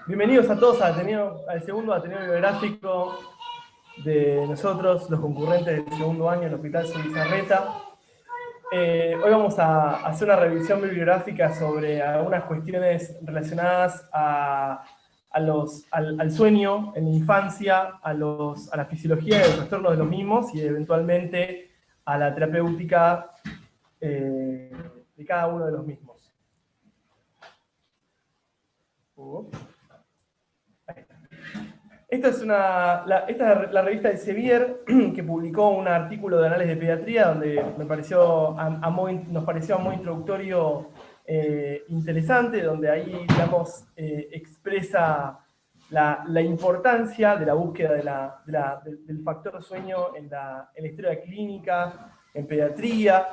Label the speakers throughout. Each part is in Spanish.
Speaker 1: Bienvenidos a todos al segundo Ateneo Bibliográfico de nosotros, los concurrentes del segundo año en el Hospital Zubizarreta. Hoy vamos a hacer una revisión bibliográfica sobre algunas cuestiones relacionadas al sueño en la infancia, a la fisiología y los trastornos de los mismos y eventualmente a la terapéutica de cada uno de los mismos. Esta es la revista Elsevier, que publicó un artículo de análisis de pediatría donde nos pareció a modo introductorio interesante, donde ahí, digamos, expresa la importancia de la búsqueda del factor sueño en la historia clínica, en pediatría.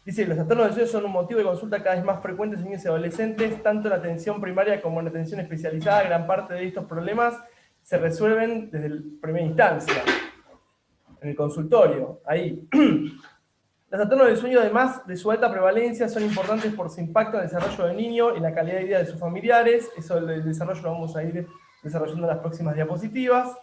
Speaker 1: Dice que los trastornos del sueño son un motivo de consulta cada vez más frecuentes en niños y adolescentes, tanto en la atención primaria como en la atención especializada. Gran parte de estos problemas se resuelven desde la primera instancia, en el consultorio, ahí. Los trastornos del sueño, además de su alta prevalencia, son importantes por su impacto en el desarrollo del niño y la calidad de vida de sus familiares. Eso del desarrollo lo vamos a ir desarrollando en las próximas diapositivas.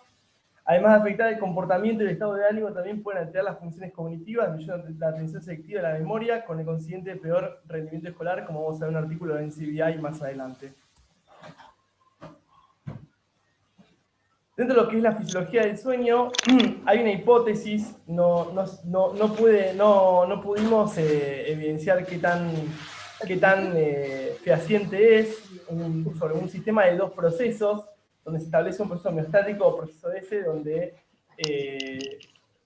Speaker 1: Además de afectar el comportamiento y el estado de ánimo, también pueden alterar las funciones cognitivas, disminuyendo la atención selectiva y la memoria, con el consiguiente peor rendimiento escolar, como vamos a ver en un artículo de NCBI más adelante. Dentro de lo que es la fisiología del sueño, hay una hipótesis, no pudimos evidenciar qué tan fehaciente es, sobre un sistema de dos procesos, donde se establece un proceso homeostático o proceso S,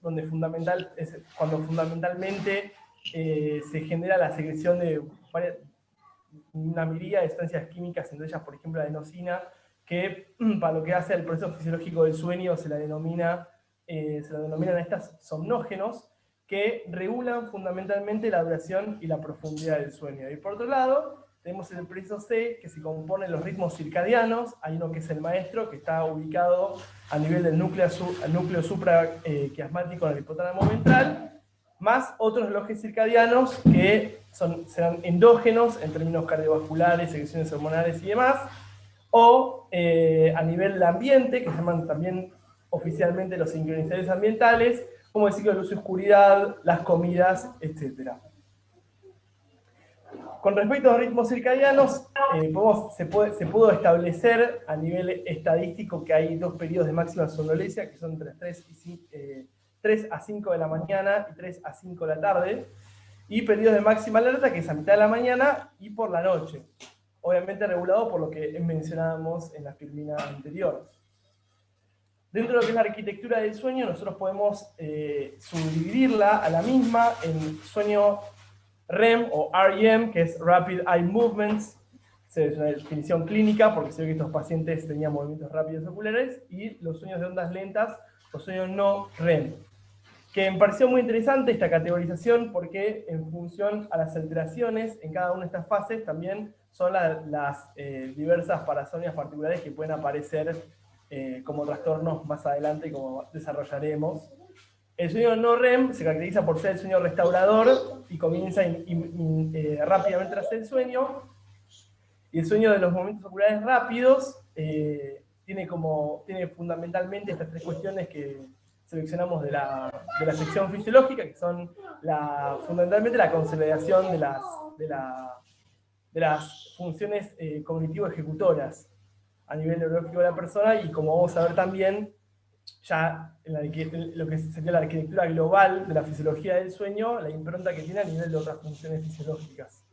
Speaker 1: cuando fundamentalmente se genera la secreción de una miríada de sustancias químicas, entre ellas, por ejemplo, la adenosina, que para lo que hace al proceso fisiológico del sueño se la denominan estos somnógenos, que regulan fundamentalmente la duración y la profundidad del sueño. Y por otro lado, tenemos el proceso C, que se compone de los ritmos circadianos. Hay uno que es el maestro, que está ubicado a nivel del núcleo supraquiasmático en el hipotálamo ventral, más otros relojes circadianos que serán endógenos en términos cardiovasculares, secreciones hormonales y demás, o a nivel del ambiente, que se llaman también oficialmente los sincronizadores ambientales, como el ciclo de luz y oscuridad, las comidas, etc. Con respecto a los ritmos circadianos, se pudo establecer a nivel estadístico que hay dos periodos de máxima somnolencia, que son entre 3 a 5 de la mañana y 3 a 5 de la tarde, y periodos de máxima alerta, que es a mitad de la mañana y por la noche. Obviamente regulado por lo que mencionábamos en la filmina anterior. Dentro de lo que es la arquitectura del sueño, nosotros podemos subdividirla a la misma en sueño REM o REM, que es Rapid Eye Movements, es una definición clínica porque se ve que estos pacientes tenían movimientos rápidos oculares, y los sueños de ondas lentas, los sueños no REM. Que me pareció muy interesante esta categorización porque en función a las alteraciones en cada una de estas fases también son las diversas parasonias particulares que pueden aparecer como trastornos más adelante, como desarrollaremos. El sueño no REM se caracteriza por ser el sueño restaurador y comienza rápidamente tras el sueño. Y el sueño de los movimientos oculares rápidos tiene fundamentalmente estas tres cuestiones que seleccionamos de la sección fisiológica, que son fundamentalmente la consolidación de las funciones cognitivo-ejecutoras a nivel neurológico de la persona, y como vamos a ver también, ya en lo que sería la arquitectura global de la fisiología del sueño, la impronta que tiene a nivel de otras funciones fisiológicas.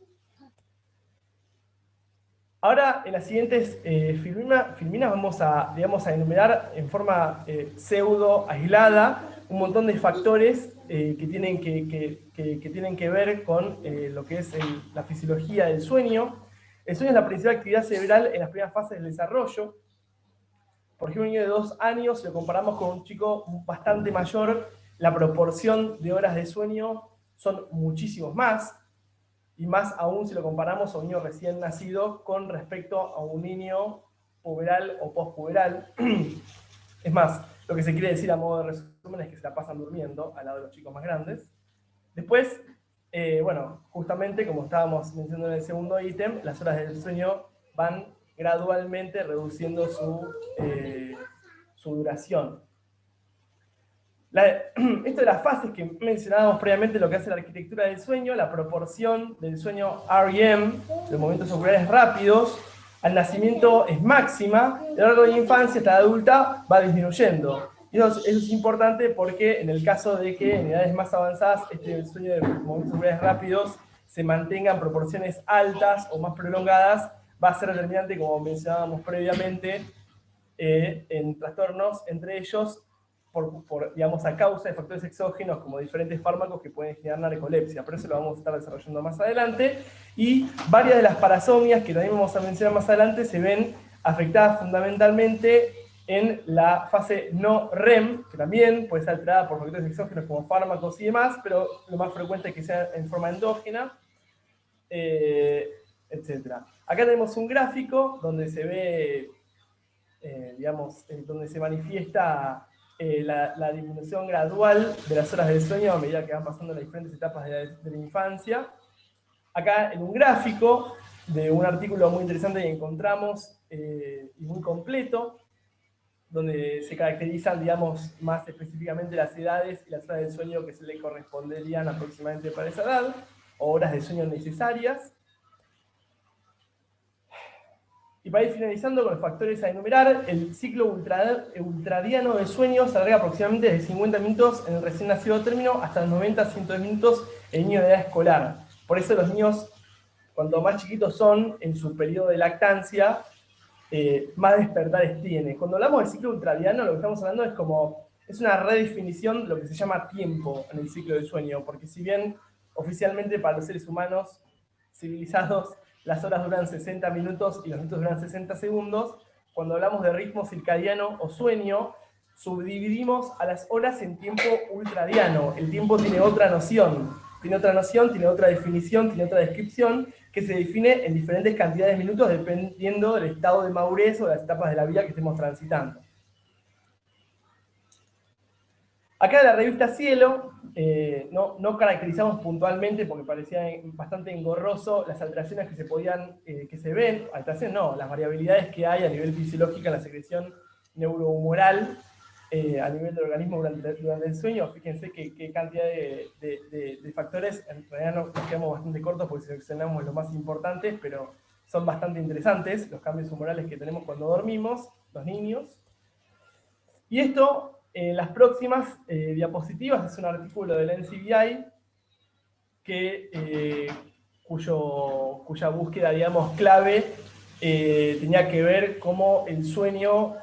Speaker 1: Ahora, en las siguientes filminas vamos a enumerar en forma pseudo aislada un montón de factores que tienen que ver con lo que es la fisiología del sueño. El sueño es la principal actividad cerebral en las primeras fases del desarrollo. Por ejemplo, un niño de 2 años, si lo comparamos con un chico bastante mayor, la proporción de horas de sueño son muchísimos más. Y más aún si lo comparamos a un niño recién nacido con respecto a un niño puberal o postpuberal. Es más, lo que se quiere decir a modo de resumen es que se la pasan durmiendo al lado de los chicos más grandes. Después, bueno, justamente como estábamos mencionando en el segundo ítem, las horas del sueño van gradualmente reduciendo su duración. Esto de las fases que mencionábamos previamente, lo que hace la arquitectura del sueño, la proporción del sueño REM, de momentos oculares rápidos, al nacimiento es máxima, a lo largo de la infancia hasta la adulta va disminuyendo. Y eso es importante porque en el caso de que en edades más avanzadas este sueño de momentos oculares rápidos se mantenga en proporciones altas o más prolongadas, va a ser determinante, como mencionábamos previamente, en trastornos, entre ellos digamos, a causa de factores exógenos como diferentes fármacos que pueden generar narcolepsia. Por eso lo vamos a estar desarrollando más adelante. Y varias de las parasomias que también vamos a mencionar más adelante se ven afectadas fundamentalmente en la fase no REM, que también puede ser alterada por factores exógenos como fármacos y demás, pero lo más frecuente es que sea en forma endógena, etc. Acá tenemos un gráfico donde se ve, digamos, donde se manifiesta la disminución gradual de las horas del sueño a medida que van pasando las diferentes etapas de la infancia. Acá en un gráfico de un artículo muy interesante que encontramos y muy completo, donde se caracterizan, digamos, más específicamente las edades y las horas del sueño que se le corresponderían aproximadamente para esa edad, o horas de sueño necesarias. Y para ir finalizando con los factores a enumerar, el ciclo ultradiano de sueño se alarga aproximadamente desde 50 minutos en el recién nacido término hasta los 90-110 minutos en el niño de edad escolar. Por eso los niños, cuanto más chiquitos son en su periodo de lactancia, más despertares tiene. Cuando hablamos del ciclo ultradiano, lo que estamos hablando es una redefinición de lo que se llama tiempo en el ciclo del sueño, porque si bien oficialmente para los seres humanos civilizados las horas duran 60 minutos y los minutos duran 60 segundos, cuando hablamos de ritmo circadiano o sueño, subdividimos a las horas en tiempo ultradiano. El tiempo tiene otra noción, tiene otra definición, tiene otra descripción, que se define en diferentes cantidades de minutos dependiendo del estado de madurez o de las etapas de la vida que estemos transitando. Acá en la revista Cielo, no caracterizamos puntualmente, porque parecía bastante engorroso, las alteraciones que se ven, alteraciones no, las variabilidades que hay a nivel fisiológico en la secreción neurohumoral, a nivel del organismo durante el sueño. Fíjense qué cantidad de factores, en realidad nos quedamos bastante cortos porque seleccionamos los más importantes, pero son bastante interesantes los cambios humorales que tenemos cuando dormimos, los niños. Y esto, en las próximas diapositivas, es un artículo del NCBI cuya búsqueda, digamos, clave tenía que ver cómo el sueño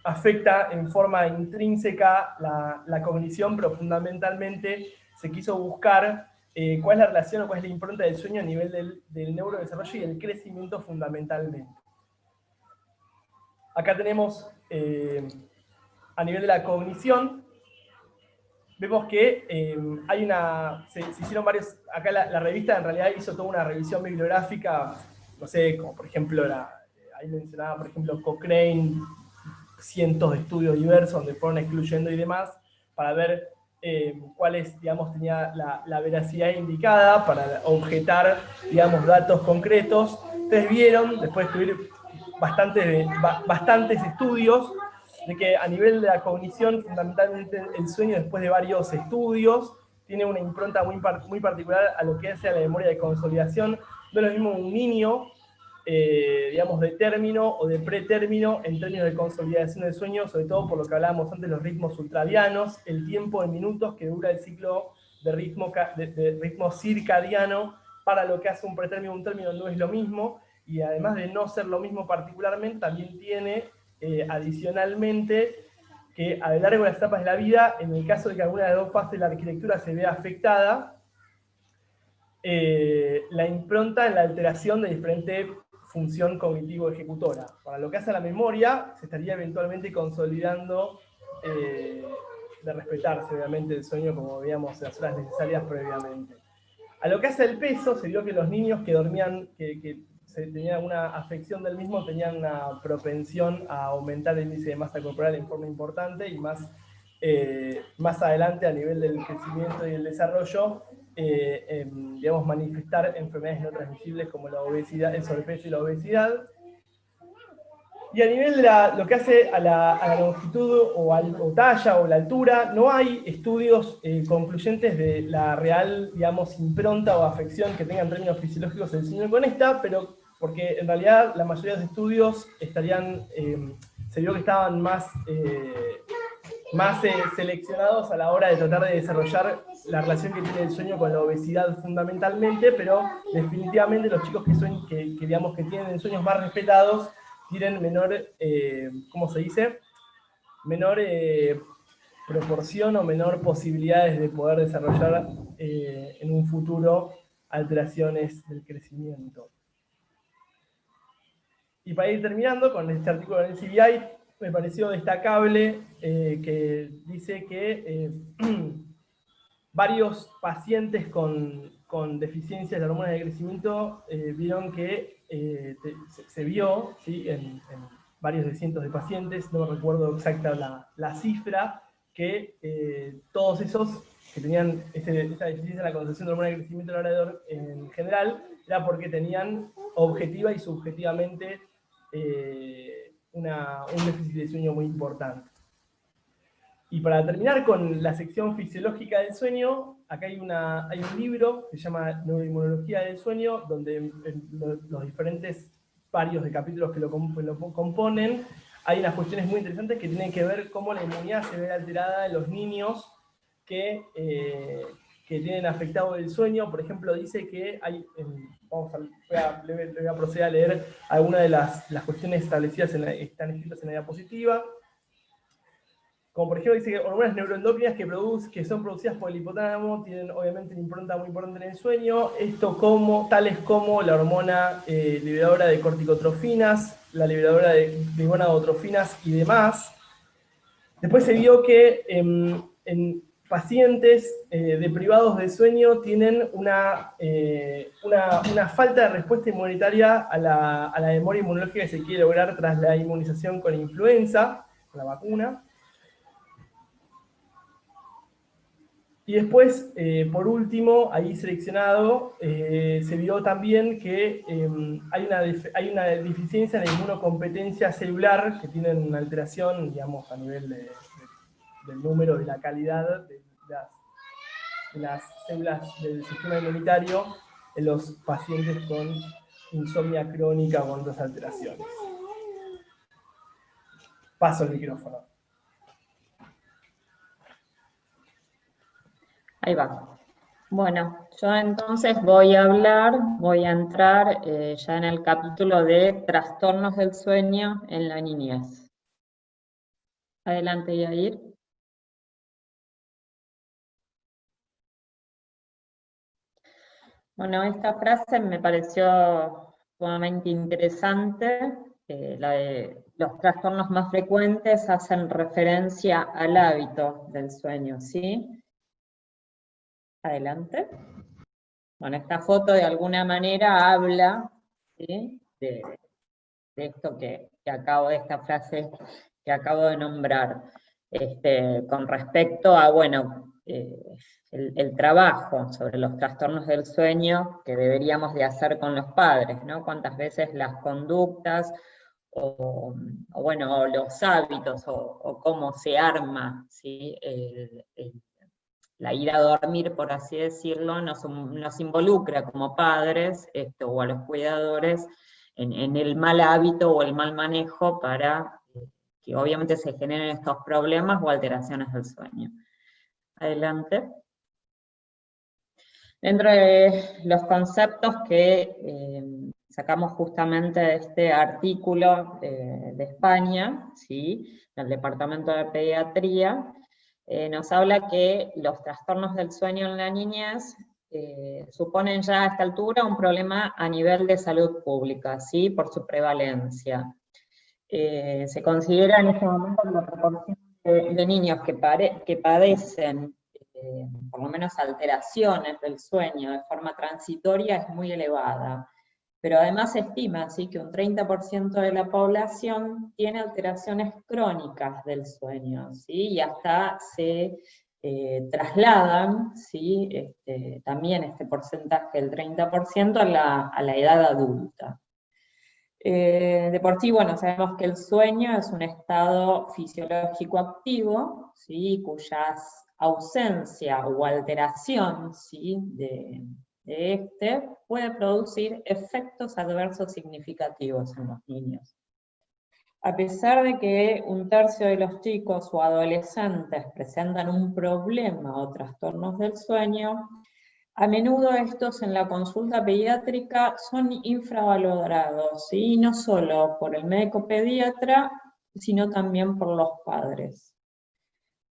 Speaker 1: afecta en forma intrínseca la cognición, pero fundamentalmente se quiso buscar cuál es la relación o cuál es la impronta del sueño a nivel del neurodesarrollo y el crecimiento fundamentalmente. Acá tenemos, a nivel de la cognición, vemos que se hicieron varios, acá la revista en realidad hizo toda una revisión bibliográfica, no sé, como por ejemplo, ahí mencionaba, por ejemplo, Cochrane, cientos de estudios diversos donde fueron excluyendo y demás, para ver cuáles, digamos, tenía la veracidad indicada para objetar, digamos, datos concretos. Ustedes vieron, después de escribir bastantes estudios, de que a nivel de la cognición, fundamentalmente el sueño, después de varios estudios, tiene una impronta muy particular a lo que hace a la memoria de consolidación. No es lo mismo un niño, digamos, de término o de pretérmino en términos de consolidación del sueño, sobre todo por lo que hablábamos antes, los ritmos ultradianos, el tiempo en minutos que dura el ciclo de ritmo circadiano, para lo que hace un pretérmino, un término no es lo mismo, y además de no ser lo mismo particularmente, también tiene adicionalmente que a lo largo de las etapas de la vida, en el caso de que alguna de las dos fases de la arquitectura se vea afectada, la impronta en la alteración de diferente función cognitivo-ejecutora. Para lo que hace a la memoria, se estaría eventualmente consolidando, de respetarse obviamente el sueño, como veíamos, las horas necesarias previamente. A lo que hace el peso, se vio que los niños que dormían, que tenían una afección del mismo, tenían una propensión a aumentar el índice de masa corporal en forma importante, y más adelante, a nivel del crecimiento y el desarrollo, digamos, manifestar enfermedades no transmisibles como la obesidad, el sobrepeso y la obesidad. Y a nivel de lo que hace a la longitud o talla o la altura, no hay estudios concluyentes de la real, digamos, impronta o afección que tengan términos fisiológicos del sueño con esta, pero porque en realidad la mayoría de los estudios se vio que estaban más seleccionados a la hora de tratar de desarrollar la relación que tiene el sueño con la obesidad fundamentalmente, pero definitivamente los chicos que tienen sueños más respetados tienen menor, ¿cómo se dice? Menor proporción o menor posibilidades de poder desarrollar en un futuro alteraciones del crecimiento. Y para ir terminando con este artículo del NCBI, me pareció destacable que dice que varios pacientes con deficiencias de hormonas de crecimiento vieron que se vio, ¿sí? en varios de cientos de pacientes, no recuerdo exacta la cifra, que todos esos que tenían esta deficiencia en la concentración de hormona de crecimiento en general, era porque tenían objetiva y subjetivamente un déficit de sueño muy importante. Y para terminar con la sección fisiológica del sueño, acá hay un libro que se llama Neuroinmunología del sueño, donde los diferentes varios de capítulos que lo componen, hay unas cuestiones muy interesantes que tienen que ver cómo la inmunidad se ve alterada en los niños que tienen afectado el sueño. Por ejemplo, dice que hay, voy a proceder a leer algunas de las cuestiones establecidas están escritas en la diapositiva. Como por ejemplo dice que hormonas neuroendocrinas que son producidas por el hipotálamo tienen obviamente una impronta muy importante en el sueño, tales como la hormona liberadora de corticotrofinas, la liberadora de gonadotrofinas y demás. Después se vio que en pacientes deprivados de sueño tienen una falta de respuesta inmunitaria a la memoria inmunológica que se quiere lograr tras la inmunización con influenza, con la vacuna. Y después, por último, ahí seleccionado, se vio también que hay una deficiencia en la inmunocompetencia celular, que tienen una alteración, digamos, a nivel del número, de la calidad de las células del sistema inmunitario en los pacientes con insomnia crónica o con otras alteraciones. Paso el micrófono.
Speaker 2: Ahí va. Bueno, yo entonces voy a entrar ya en el capítulo de trastornos del sueño en la niñez. Adelante, Yair. Bueno, esta frase me pareció sumamente interesante. La de los trastornos más frecuentes hacen referencia al hábito del sueño, ¿sí? Adelante. Bueno, esta foto de alguna manera habla, ¿sí? de esto de esta frase que acabo de nombrar, con respecto a, bueno, el trabajo sobre los trastornos del sueño que deberíamos de hacer con los padres, ¿no? Cuántas veces las conductas o los hábitos o cómo se arma, ¿sí? La ir a dormir, por así decirlo, nos involucra como padres o a los cuidadores en el mal hábito o el mal manejo para que obviamente se generen estos problemas o alteraciones del sueño. Adelante. Dentro de los conceptos que sacamos justamente de este artículo de España, ¿sí? Del Departamento de Pediatría, nos habla que los trastornos del sueño en la niñez suponen ya a esta altura un problema a nivel de salud pública, ¿sí? Por su prevalencia. Se considera en este momento que la proporción de niños que padecen por lo menos alteraciones del sueño de forma transitoria es muy elevada. Pero además se estima, ¿sí? Que un 30% de la población tiene alteraciones crónicas del sueño, ¿sí? Y hasta se trasladan, ¿sí? También este porcentaje del 30% a la edad adulta. De por sí, bueno, sabemos que el sueño es un estado fisiológico activo, ¿sí? Cuya ausencia o alteración, ¿sí? de este puede producir efectos adversos significativos en los niños. A pesar de que un tercio de los chicos o adolescentes presentan un problema o trastornos del sueño, a menudo estos en la consulta pediátrica son infravalorados, ¿sí? No solo por el médico pediatra, sino también por los padres.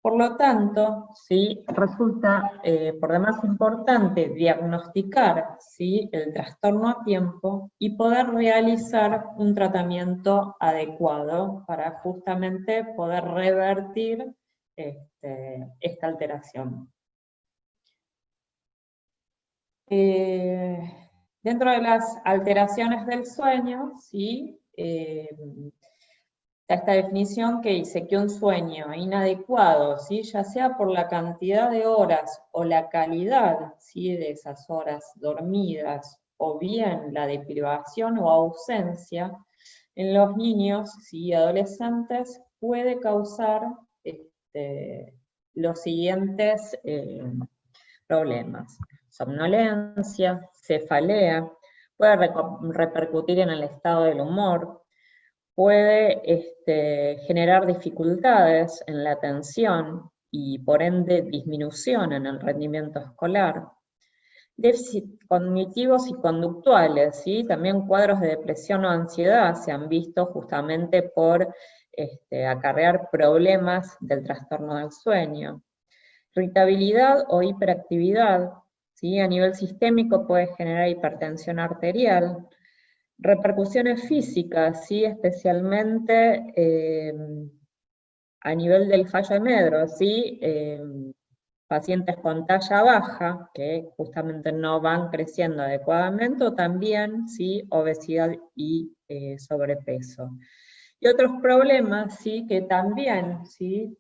Speaker 2: Por lo tanto, ¿sí? Resulta por demás importante diagnosticar, ¿sí? el trastorno a tiempo y poder realizar un tratamiento adecuado para justamente poder revertir esta alteración. Dentro de las alteraciones del sueño, ¿sí? Está esta definición que dice que un sueño inadecuado, ¿sí? Ya sea por la cantidad de horas o la calidad, ¿sí? de esas horas dormidas, o bien la deprivación o ausencia, en los niños y adolescentes puede causar los siguientes problemas: somnolencia, cefalea, puede repercutir en el estado del humor, puede generar dificultades en la atención y por ende disminución en el rendimiento escolar, déficit cognitivos y conductuales, ¿sí? También cuadros de depresión o ansiedad se han visto justamente por acarrear problemas del trastorno del sueño. Irritabilidad o hiperactividad, ¿sí? A nivel sistémico puede generar hipertensión arterial, repercusiones físicas, ¿sí? Especialmente a nivel del fallo de Medro, ¿sí? Pacientes con talla baja, que justamente no van creciendo adecuadamente, o también, ¿sí? Obesidad y sobrepeso. Y otros problemas, ¿sí? Que también, ¿sí?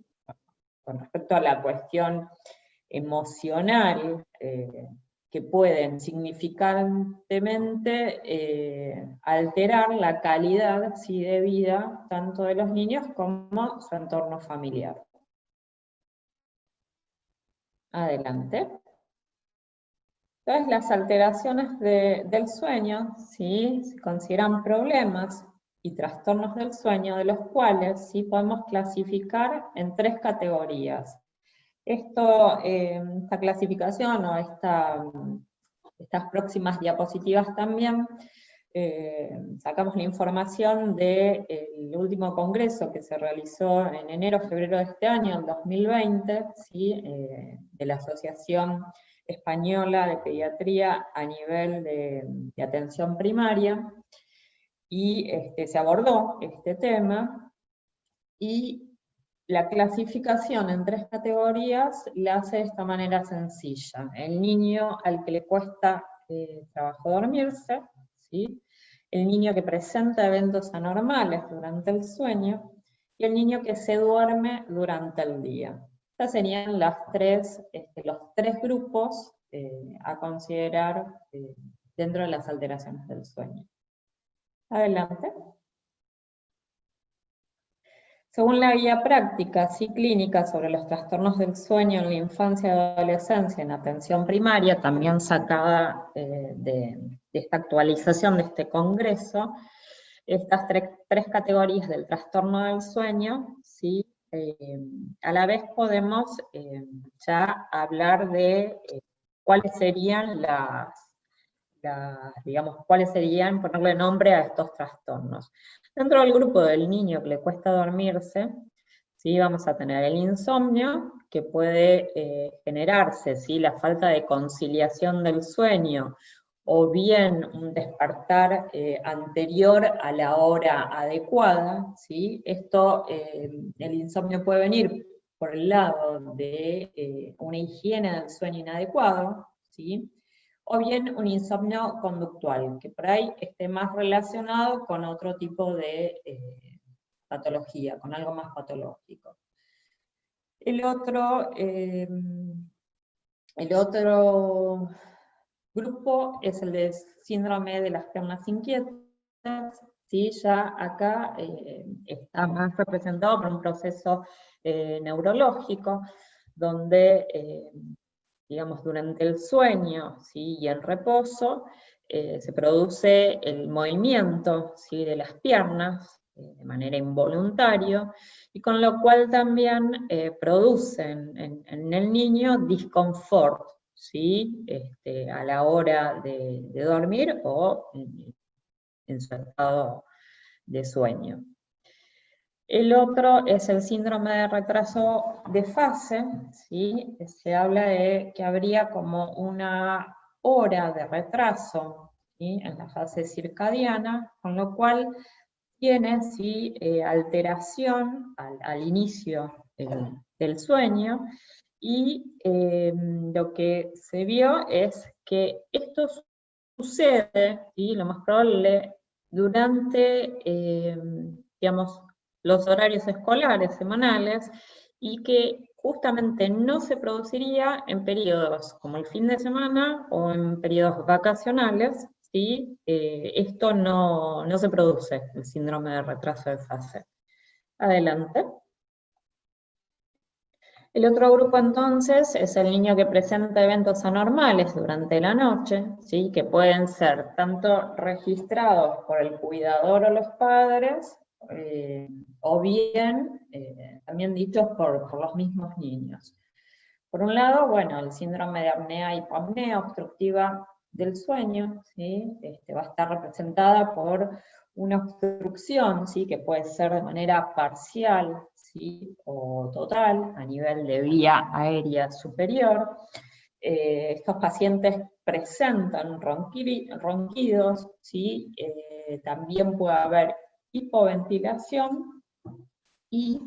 Speaker 2: Con respecto a la cuestión emocional, que pueden significativamente alterar la calidad, ¿sí? de vida tanto de los niños como su entorno familiar. Adelante. Entonces, las alteraciones del sueño, ¿sí? se consideran problemas y trastornos del sueño, de los cuales sí podemos clasificar en 3 categorías. Esta clasificación o estas próximas diapositivas también, sacamos la información del último congreso que se realizó en enero-febrero de este año, el 2020, ¿sí? De la Asociación Española de Pediatría a nivel de atención primaria, y se abordó este tema, y la clasificación en 3 categorías la hace de esta manera sencilla: el niño al que le cuesta trabajo dormirse, ¿sí? El niño que presenta eventos anormales durante el sueño, y el niño que se duerme durante el día. Estas serían los 3 grupos a considerar dentro de las alteraciones del sueño. Adelante. Según la guía práctica, sí clínica sobre los trastornos del sueño en la infancia y adolescencia en atención primaria, también sacada de esta actualización de este congreso, estas 3 categorías del trastorno del sueño, ¿sí? A la vez podemos ya hablar de cuáles serían ponerle nombre a estos trastornos. Dentro del grupo del niño que le cuesta dormirse, ¿sí? Vamos a tener el insomnio, que puede generarse, ¿sí? La falta de conciliación del sueño, o bien un despertar anterior a la hora adecuada, ¿sí? El insomnio puede venir por el lado de una higiene del sueño inadecuado, ¿sí? O bien un insomnio conductual, que por ahí esté más relacionado con otro tipo de patología, con algo más patológico. El otro grupo es el de síndrome de las piernas inquietas, ¿sí? Ya acá está más representado por un proceso neurológico, donde, digamos, durante el sueño, ¿sí? Y el reposo, se produce el movimiento, ¿sí? De las piernas, de manera involuntaria, y con lo cual también producen en el niño disconfort, ¿sí? A la hora de dormir o en su estado de sueño. El otro es el síndrome de retraso de fase, ¿sí? Se habla de que habría como una hora de retraso, ¿sí? En la fase circadiana, con lo cual tiene, ¿sí? Alteración al inicio del sueño, y lo que se vio es que esto sucede, ¿sí? Lo más probable, durante, digamos, los horarios escolares semanales, y que justamente no se produciría en periodos como el fin de semana o en periodos vacacionales, ¿sí? Esto no se produce, el síndrome de retraso de fase. Adelante. El otro grupo entonces es el niño que presenta eventos anormales durante la noche, ¿sí? Que pueden ser tanto registrados por el cuidador o los padres, o bien también dichos por los mismos niños. Por un lado, bueno, el síndrome de apnea y hipopnea obstructiva del sueño, ¿sí? Va a estar representada por una obstrucción, ¿sí? Que puede ser de manera parcial, ¿sí? O total, a nivel de vía aérea superior. Estos pacientes presentan ronquidos, ¿sí? También puede haber hipoventilación, y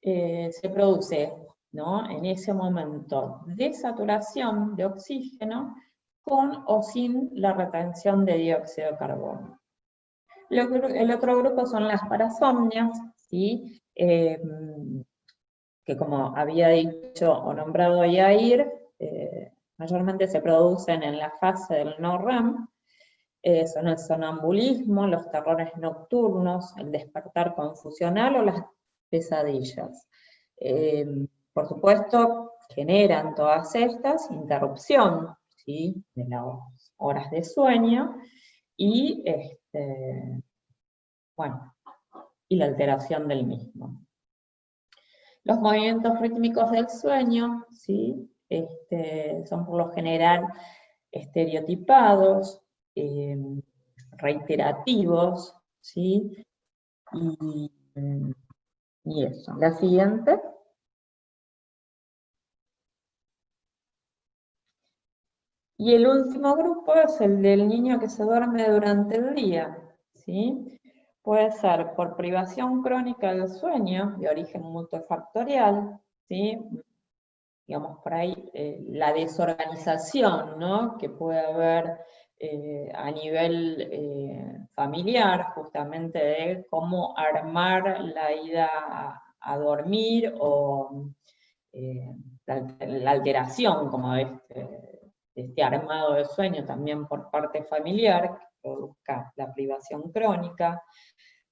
Speaker 2: se produce, ¿no? En ese momento de saturación de oxígeno con o sin la retención de dióxido de carbono. El otro grupo son las parasomnias, ¿sí? Que como había dicho o nombrado Yair, mayormente se producen en la fase del no REM, son el sonambulismo, los terrores nocturnos, el despertar confusional o las pesadillas. Por supuesto, generan todas estas interrupción, ¿sí? De las horas de sueño y, bueno, y la alteración del mismo. Los movimientos rítmicos del sueño, ¿sí? Son por lo general estereotipados, reiterativos, ¿sí? Y eso. La siguiente. Y el último grupo es el del niño que se duerme durante el día, ¿sí? Puede ser por privación crónica del sueño, de origen multifactorial, ¿sí? Digamos, por ahí la desorganización, ¿no? Que puede haber a nivel familiar, justamente de cómo armar la ida a dormir, o la alteración como de este armado de sueño también por parte familiar, que produzca la privación crónica.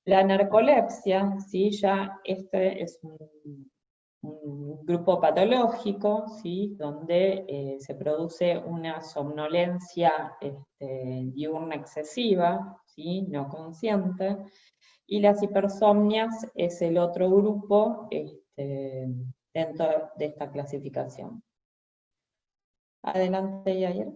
Speaker 2: La narcolepsia, ¿sí? Ya este es un grupo patológico, ¿sí? Donde se produce una somnolencia diurna excesiva, ¿sí? No consciente, y las hipersomnias es el otro grupo dentro de esta clasificación. Adelante, Yair.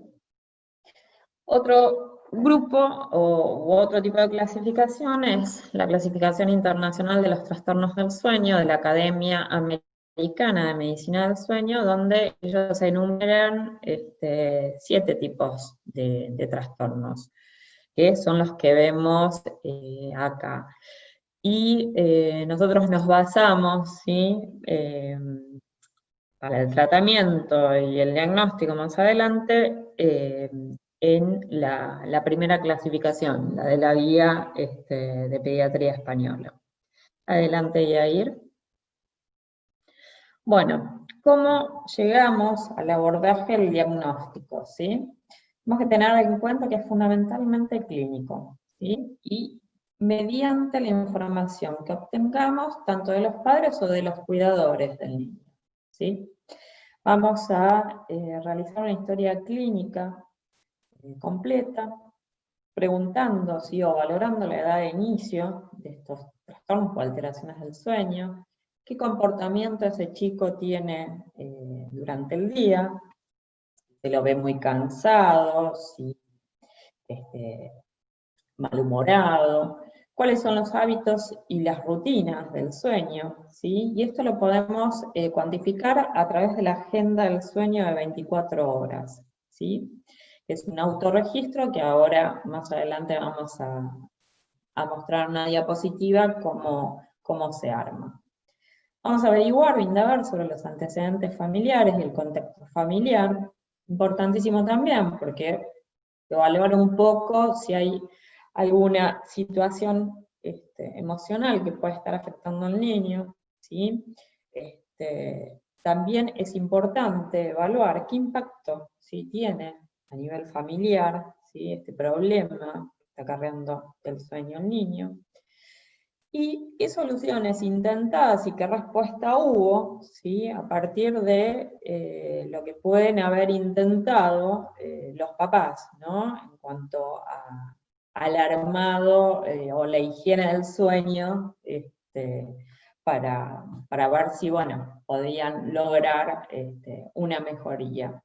Speaker 2: Otro grupo u otro tipo de clasificación es la clasificación internacional de los trastornos del sueño de la Academia Americana de Medicina del Sueño, donde ellos enumeran 7 tipos de trastornos, que son los que vemos acá. Y nosotros nos basamos, ¿sí? Para el tratamiento y el diagnóstico más adelante, en la primera clasificación, la de la guía de pediatría española. Adelante, Yair. Bueno, ¿cómo llegamos al abordaje del diagnóstico? ¿Sí? Tenemos que tener en cuenta que es fundamentalmente clínico, ¿sí? Y mediante la información que obtengamos tanto de los padres o de los cuidadores del niño, ¿sí? Vamos a realizar una historia clínica completa, preguntando o valorando la edad de inicio de estos trastornos o alteraciones del sueño, qué comportamiento ese chico tiene durante el día, si se lo ve muy cansado, si malhumorado, cuáles son los hábitos y las rutinas del sueño, ¿sí? Y esto lo podemos cuantificar a través de la agenda del sueño de 24 horas, ¿sí? Es un autorregistro que ahora, más adelante, vamos a mostrar una diapositiva cómo se arma. Vamos a averiguar, indagar sobre los antecedentes familiares y el contexto familiar, importantísimo también, porque evaluar un poco si hay alguna situación emocional que puede estar afectando al niño, ¿sí? También es importante evaluar qué impacto tiene a nivel familiar, ¿sí? Este problema que está acarreando el sueño al niño. ¿Y qué soluciones intentadas y qué respuesta hubo, ¿sí? A partir de lo que pueden haber intentado los papás, ¿no? En cuanto al armado o la higiene del sueño, para ver si, bueno, podían lograr una mejoría.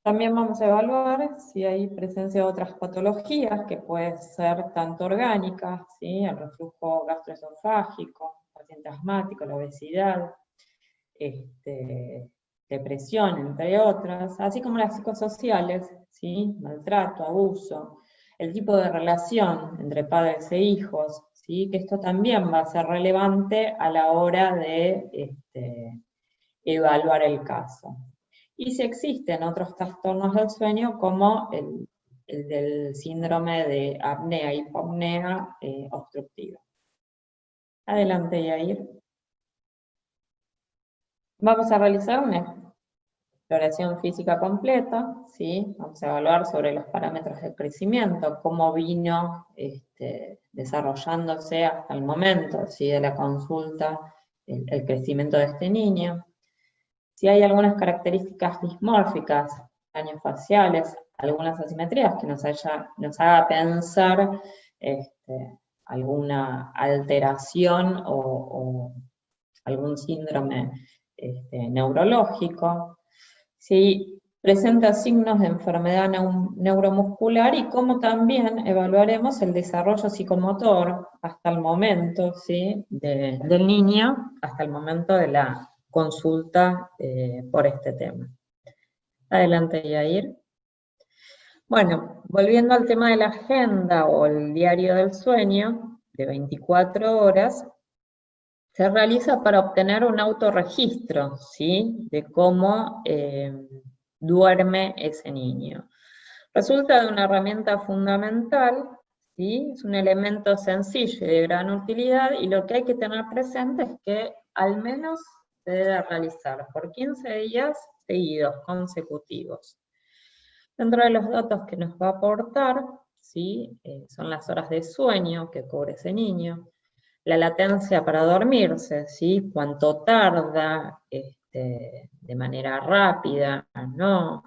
Speaker 2: También vamos a evaluar si hay presencia de otras patologías que pueden ser tanto orgánicas, ¿sí? El reflujo gastroesofágico, paciente asmático, la obesidad, depresión, entre otras, así como las psicosociales, ¿sí? Maltrato, abuso, el tipo de relación entre padres e hijos, ¿sí? Que esto también va a ser relevante a la hora de evaluar el caso. Y si existen otros trastornos del sueño como el del síndrome de apnea-hipopnea obstructiva. Adelante, Yair. Vamos a realizar una exploración física completa, ¿sí? Vamos a evaluar sobre los parámetros de crecimiento, cómo vino desarrollándose hasta el momento, ¿sí? De la consulta, el crecimiento de este niño. Si hay algunas características dismórficas, daños faciales, algunas asimetrías que nos haga pensar alguna alteración o algún síndrome neurológico. Si presenta signos de enfermedad neuromuscular y cómo también evaluaremos el desarrollo psicomotor hasta el momento, ¿sí? del niño, hasta el momento de la consulta por este tema. Adelante, Yair. Bueno, volviendo al tema de la agenda o el diario del sueño, de 24 horas, se realiza para obtener un autorregistro, ¿sí? De cómo duerme ese niño. Resulta de una herramienta fundamental, ¿sí? Es un elemento sencillo y de gran utilidad, y lo que hay que tener presente es que al menos se debe realizar por 15 días seguidos, consecutivos. Dentro de los datos que nos va a aportar, ¿sí? Son las horas de sueño que cubre ese niño, la latencia para dormirse, ¿sí? Cuánto tarda, de manera rápida, ¿no?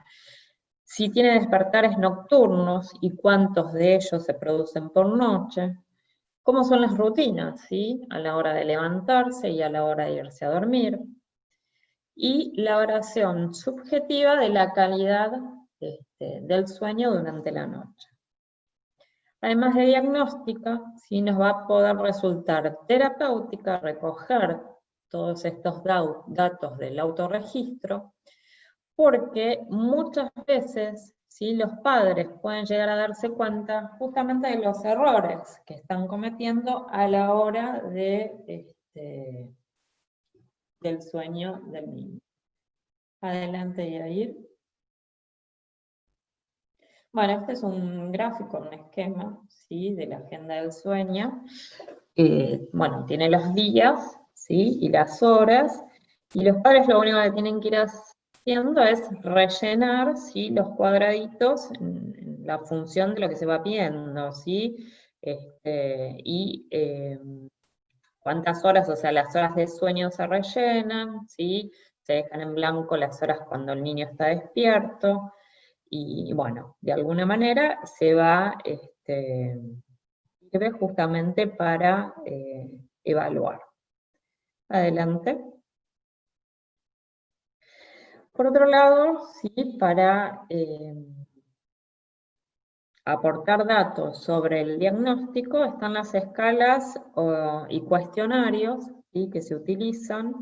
Speaker 2: Si tiene despertares nocturnos y cuántos de ellos se producen por noche. ¿Cómo son las rutinas, ¿sí? A la hora de levantarse y a la hora de irse a dormir. Y la oración subjetiva de la calidad del sueño durante la noche. Además de diagnóstica, sí nos va a poder resultar terapéutica recoger todos estos datos del autorregistro, porque muchas veces ¿sí? Los padres pueden llegar a darse cuenta justamente de los errores que están cometiendo a la hora del sueño del niño. Adelante, Yair. Bueno, este es un gráfico, un esquema, ¿sí? De la agenda del sueño. Bueno, tiene los días, ¿sí? Y las horas, y los padres lo único que tienen que ir haciendo es rellenar, ¿sí? Los cuadraditos en la función de lo que se va pidiendo, ¿sí? Y cuántas horas, o sea, las horas de sueño se rellenan, ¿sí? Se dejan en blanco las horas cuando el niño está despierto, y bueno, de alguna manera se va, sirve justamente para evaluar. Adelante. Por otro lado, sí, para aportar datos sobre el diagnóstico están las escalas y cuestionarios, ¿sí?, que se utilizan,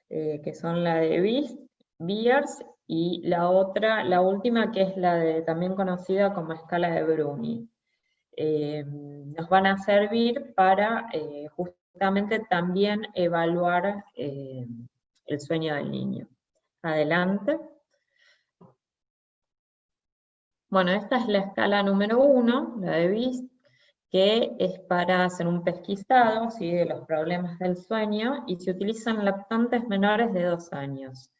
Speaker 2: que son la de Beers y la otra, la última, que es la de, también conocida como escala de Bruni. Nos van a servir para justamente también evaluar el sueño del niño. Adelante. Bueno, esta es la escala número 1, la de BIST, que es para hacer un pesquisado, ¿sí?, de los problemas del sueño, y se utilizan lactantes menores de 2 años.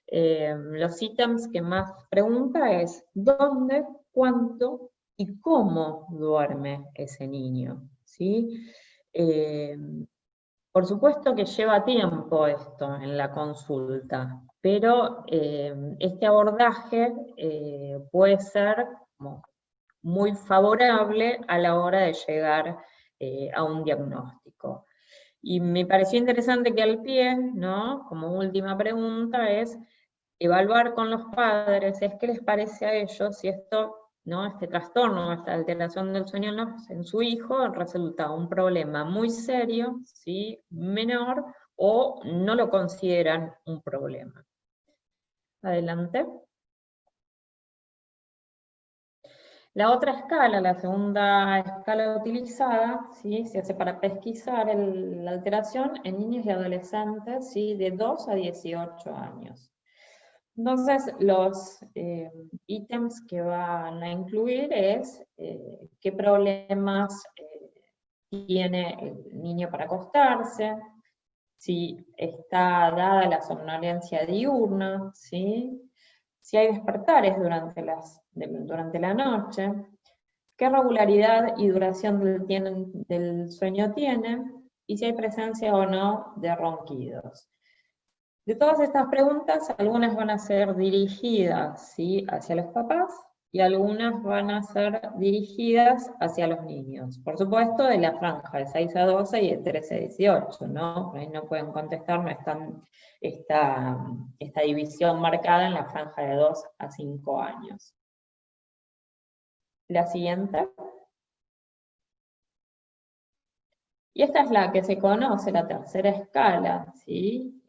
Speaker 2: Los ítems que más pregunta es dónde, cuánto y cómo duerme ese niño, ¿sí? Por supuesto que lleva tiempo esto en la consulta, pero este abordaje puede ser como muy favorable a la hora de llegar a un diagnóstico. Y me pareció interesante que al pie, ¿no?, como última pregunta, es evaluar con los padres, es qué les parece a ellos si esto, ¿no?, este trastorno, esta alteración del sueño en su hijo resulta un problema muy serio, ¿sí?, menor, o no lo consideran un problema. Adelante. La otra escala, la segunda escala utilizada, ¿sí?, se hace para pesquisar la alteración en niños y adolescentes, ¿sí?, de 2 a 18 años. Entonces, los ítems que van a incluir es qué problemas tiene el niño para acostarse, si está dada la somnolencia diurna, ¿sí?, si hay despertares durante la noche, qué regularidad y duración del sueño tiene, y si hay presencia o no de ronquidos. De todas estas preguntas, algunas van a ser dirigidas, ¿sí?, hacia los papás, y algunas van a ser dirigidas hacia los niños. Por supuesto, de la franja de 6 a 12 y de 13 a 18, ¿no? Ahí no pueden contestar, no están esta división marcada en la franja de 2 a 5 años. La siguiente. Y esta es la que se conoce, la tercera escala, ¿sí?,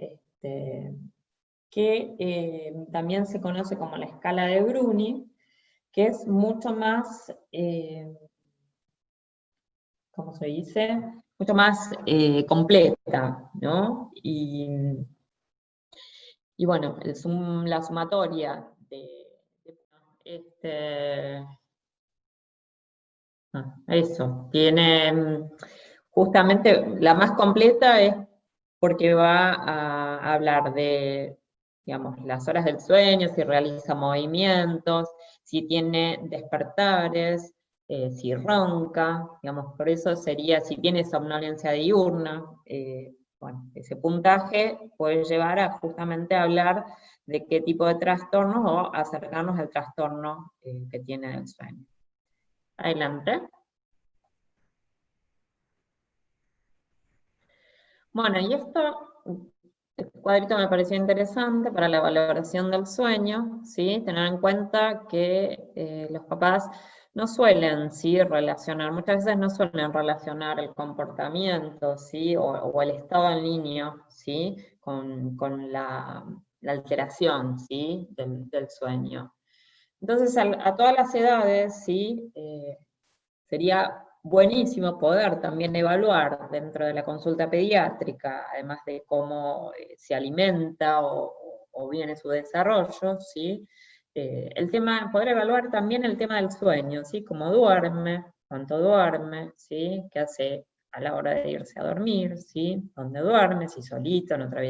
Speaker 2: que también se conoce como la escala de Bruni, que es mucho más, ¿cómo se dice?, mucho más completa, ¿no? Y bueno, la sumatoria eso, tiene justamente la más completa es porque va a hablar de, digamos, las horas del sueño, si realiza movimientos, si tiene despertares, si ronca, digamos, por eso sería, si tiene somnolencia diurna, bueno, ese puntaje puede llevar a justamente hablar de qué tipo de trastornos o acercarnos al trastorno que tiene el sueño. Adelante. Bueno, y este cuadrito me pareció interesante para la valoración del sueño, ¿sí? Tener en cuenta que los papás no suelen, ¿sí?, relacionar, muchas veces no suelen relacionar el comportamiento, ¿sí?, o el estado del niño, ¿sí?, con la alteración, ¿sí?, del sueño. Entonces, a todas las edades, ¿sí?, sería buenísimo poder también evaluar dentro de la consulta pediátrica, además de cómo se alimenta o viene su desarrollo, ¿sí?, poder evaluar también el tema del sueño, ¿sí?, cómo duerme, cuánto duerme, ¿sí?, qué hace a la hora de irse a dormir, ¿sí?, dónde duerme, si solito, en otra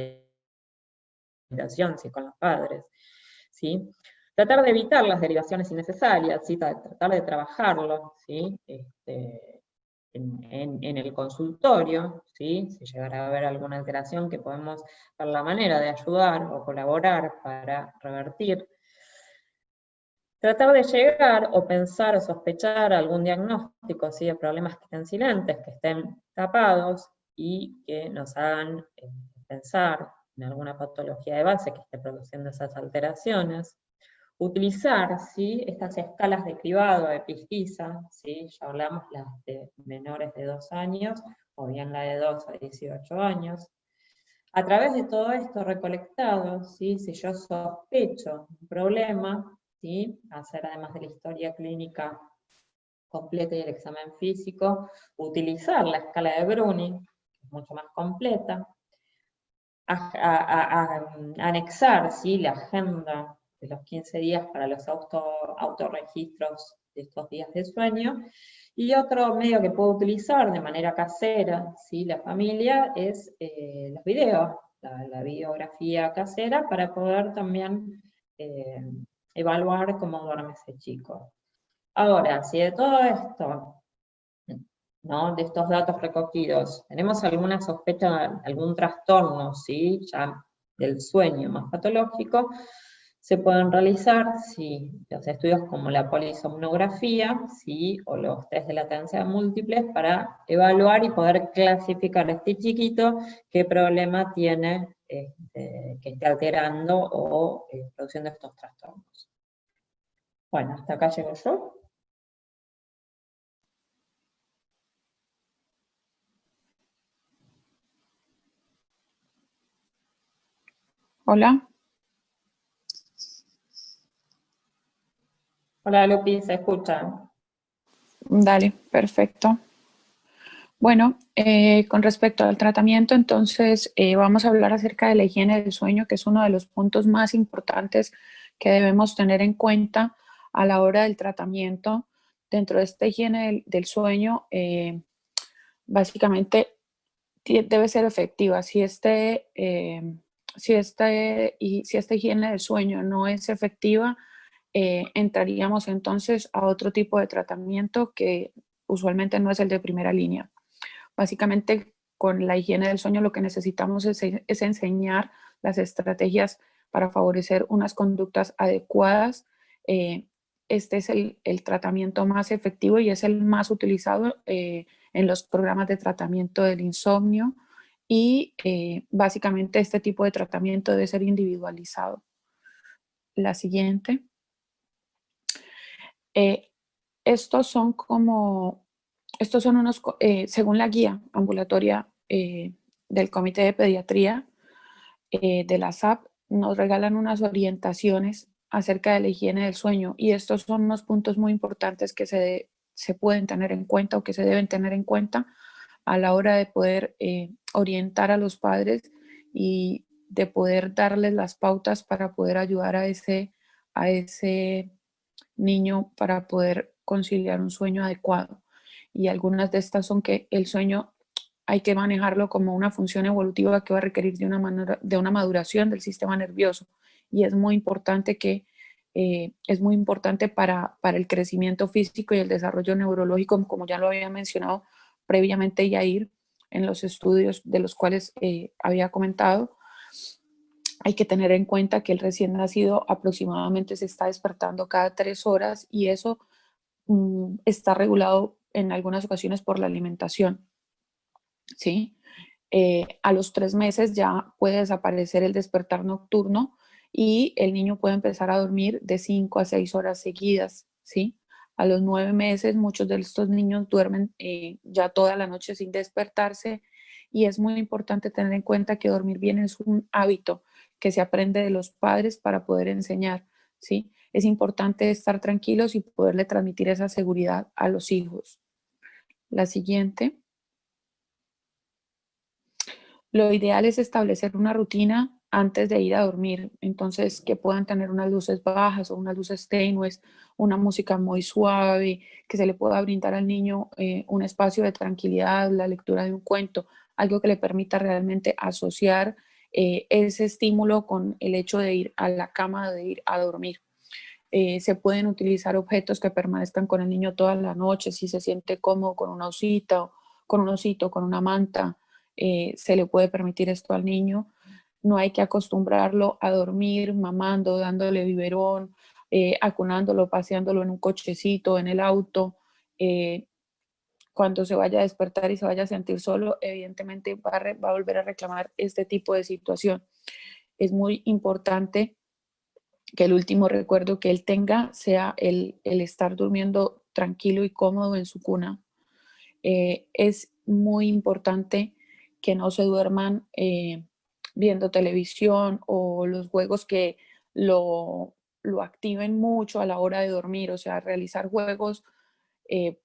Speaker 2: habitación, si con los padres, ¿sí? Tratar de evitar las derivaciones innecesarias, ¿sí?, tratar de trabajarlo, ¿sí? en el consultorio, ¿sí? Si llegara a haber alguna alteración que podemos ver la manera de ayudar o colaborar para revertir. Tratar de llegar o pensar o sospechar algún diagnóstico, ¿sí? De problemas que estén silentes, que estén tapados y que nos hagan pensar en alguna patología de base que esté produciendo esas alteraciones. Utilizar, ¿sí? Estas escalas de cribado, de pesquisa, ¿sí? Ya hablamos las de menores de 2 años, o bien la de 2 a 18 años. A través de todo esto recolectado, ¿sí? Si yo sospecho un problema, ¿sí? Hacer además de la historia clínica completa y el examen físico, utilizar la escala de Bruni, que es mucho más completa, anexar, ¿sí? La agenda de los 15 días para los autorregistros de estos días de sueño. Y otro medio que puedo utilizar de manera casera, ¿sí? La familia, es los videos, la videografía casera, para poder también evaluar cómo duerme ese chico. Ahora, si de todo esto, ¿no? De estos datos recogidos, tenemos alguna sospecha, algún trastorno, ¿sí? Ya del sueño más patológico, se pueden realizar, sí, los estudios como la polisomnografía, sí, o los test de latencia múltiples para evaluar y poder clasificar a este chiquito qué problema tiene que esté alterando o produciendo estos trastornos. Bueno, hasta acá llego yo.
Speaker 3: Hola,
Speaker 2: Hola Lupi, ¿se escucha?
Speaker 3: dale, perfecto. Bueno, con respecto al tratamiento, entonces vamos a hablar acerca de la higiene del sueño, que es uno de los puntos más importantes que debemos tener en cuenta a la hora del tratamiento. Dentro de esta higiene del sueño, básicamente debe ser efectiva. Si esta higiene del sueño no es efectiva, entraríamos entonces a otro tipo de tratamiento que usualmente no es el de primera línea. Básicamente, con la higiene del sueño lo que necesitamos es enseñar las estrategias para favorecer unas conductas adecuadas. Este es el tratamiento más efectivo y es el más utilizado en los programas de tratamiento del insomnio, y básicamente este tipo de tratamiento debe ser individualizado. La siguiente. Eh, estos son unos, según la guía ambulatoria del Comité de Pediatría de la SAP, nos regalan unas orientaciones acerca de la higiene del sueño, y estos son unos puntos muy importantes que se pueden tener en cuenta o que se deben tener en cuenta a la hora de poder orientar a los padres y de poder darles las pautas para poder ayudar a ese niño para poder conciliar un sueño adecuado. Y algunas de estas son que el sueño hay que manejarlo como una función evolutiva que va a requerir de una maduración del sistema nervioso, y es muy importante para el crecimiento físico y el desarrollo neurológico, como ya lo había mencionado previamente Yair en los estudios de los cuales había comentado. Hay que tener en cuenta que el recién nacido aproximadamente se está despertando cada 3 horas, y eso está regulado en algunas ocasiones por la alimentación, ¿sí? A los 3 meses ya puede desaparecer el despertar nocturno y el niño puede empezar a dormir de 5 a 6 horas seguidas, ¿sí? A los 9 meses muchos de estos niños duermen ya toda la noche sin despertarse, y es muy importante tener en cuenta que dormir bien es un hábito que se aprende de los padres para poder enseñar, ¿sí? Es importante estar tranquilos y poderle transmitir esa seguridad a los hijos. La siguiente. Lo ideal es establecer una rutina antes de ir a dormir, entonces que puedan tener unas luces bajas o unas luces tenues, una música muy suave, que se le pueda brindar al niño un espacio de tranquilidad, la lectura de un cuento, algo que le permita realmente asociar ese estímulo con el hecho de ir a la cama, de ir a dormir. Se pueden utilizar objetos que permanezcan con el niño toda la noche, si se siente cómodo con una osita, con una manta, se le puede permitir esto al niño. No hay que acostumbrarlo a dormir mamando, dándole biberón, acunándolo, paseándolo en un cochecito, en el auto. Cuando se vaya a despertar y se vaya a sentir solo, evidentemente va a volver a reclamar este tipo de situación. Es muy importante que el último recuerdo que él tenga sea el estar durmiendo tranquilo y cómodo en su cuna. Es muy importante que no se duerman viendo televisión o los juegos que lo activen mucho a la hora de dormir, o sea, realizar juegos eh,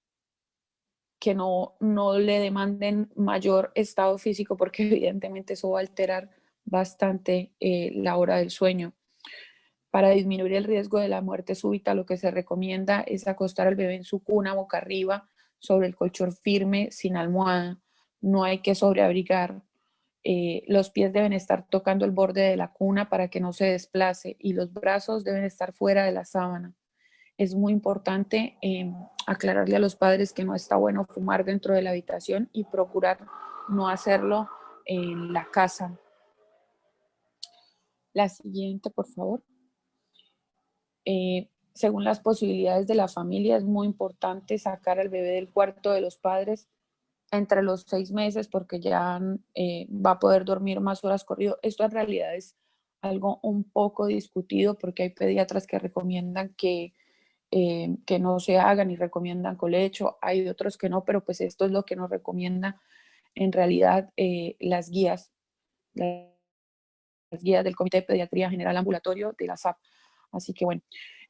Speaker 3: que no le demanden mayor estado físico, porque evidentemente eso va a alterar bastante la hora del sueño. Para disminuir el riesgo de la muerte súbita, lo que se recomienda es acostar al bebé en su cuna boca arriba, sobre el colchón firme, sin almohada. No hay que sobreabrigar. Los pies deben estar tocando el borde de la cuna para que no se desplace y los brazos deben estar fuera de la sábana. Es muy importante aclararle a los padres que no está bueno fumar dentro de la habitación y procurar no hacerlo en la casa. La siguiente, por favor. Según las posibilidades de la familia, es muy importante sacar al bebé del cuarto de los padres entre los 6 meses porque ya va a poder dormir más horas corrido. Esto en realidad es algo un poco discutido porque hay pediatras que recomiendan que no se hagan y recomiendan colecho, hay otros que no, pero pues esto es lo que nos recomienda en realidad las guías del Comité de Pediatría General Ambulatorio de la SAP. Así que bueno,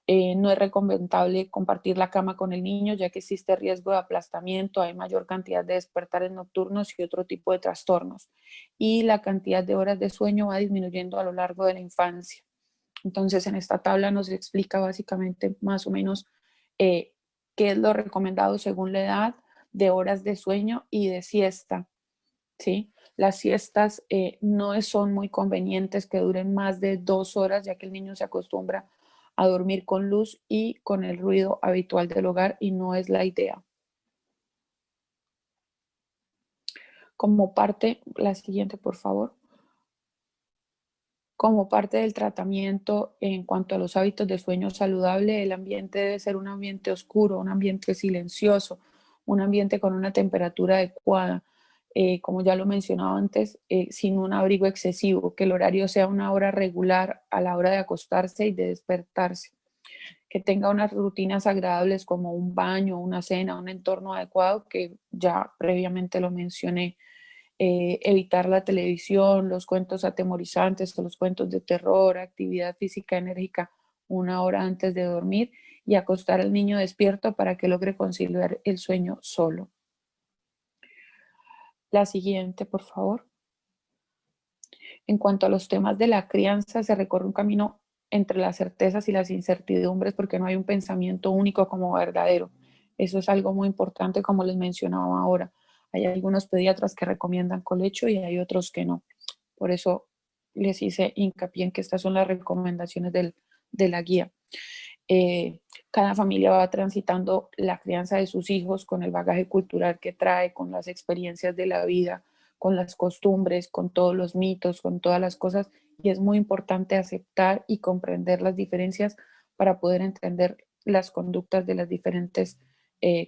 Speaker 3: no es recomendable compartir la cama con el niño, ya que existe riesgo de aplastamiento, hay mayor cantidad de despertares nocturnos y otro tipo de trastornos. Y la cantidad de horas de sueño va disminuyendo a lo largo de la infancia. Entonces, en esta tabla nos explica básicamente más o menos qué es lo recomendado según la edad de horas de sueño y de siesta, ¿sí? Las siestas no son muy convenientes que duren más de 2 horas, ya que el niño se acostumbra a dormir con luz y con el ruido habitual del hogar y no es la idea. Como parte, la siguiente, por favor. Como parte del tratamiento en cuanto a los hábitos de sueño saludable, el ambiente debe ser un ambiente oscuro, un ambiente silencioso, un ambiente con una temperatura adecuada, como ya lo mencionaba antes, sin un abrigo excesivo, que el horario sea una hora regular a la hora de acostarse y de despertarse, que tenga unas rutinas agradables como un baño, una cena, un entorno adecuado, que ya previamente lo mencioné. Evitar la televisión, los cuentos atemorizantes o los cuentos de terror, actividad física enérgica 1 hora antes de dormir y acostar al niño despierto para que logre conciliar el sueño solo. La siguiente, por favor. En cuanto a los temas de la crianza, se recorre un camino entre las certezas y las incertidumbres porque no hay un pensamiento único como verdadero. Eso es algo muy importante, como les mencionaba ahora. Hay algunos pediatras que recomiendan colecho y hay otros que no. Por eso les hice hincapié en que estas son las recomendaciones de la guía. Cada familia va transitando la crianza de sus hijos con el bagaje cultural que trae, con las experiencias de la vida, con las costumbres, con todos los mitos, con todas las cosas, y es muy importante aceptar y comprender las diferencias para poder entender las conductas de las diferentes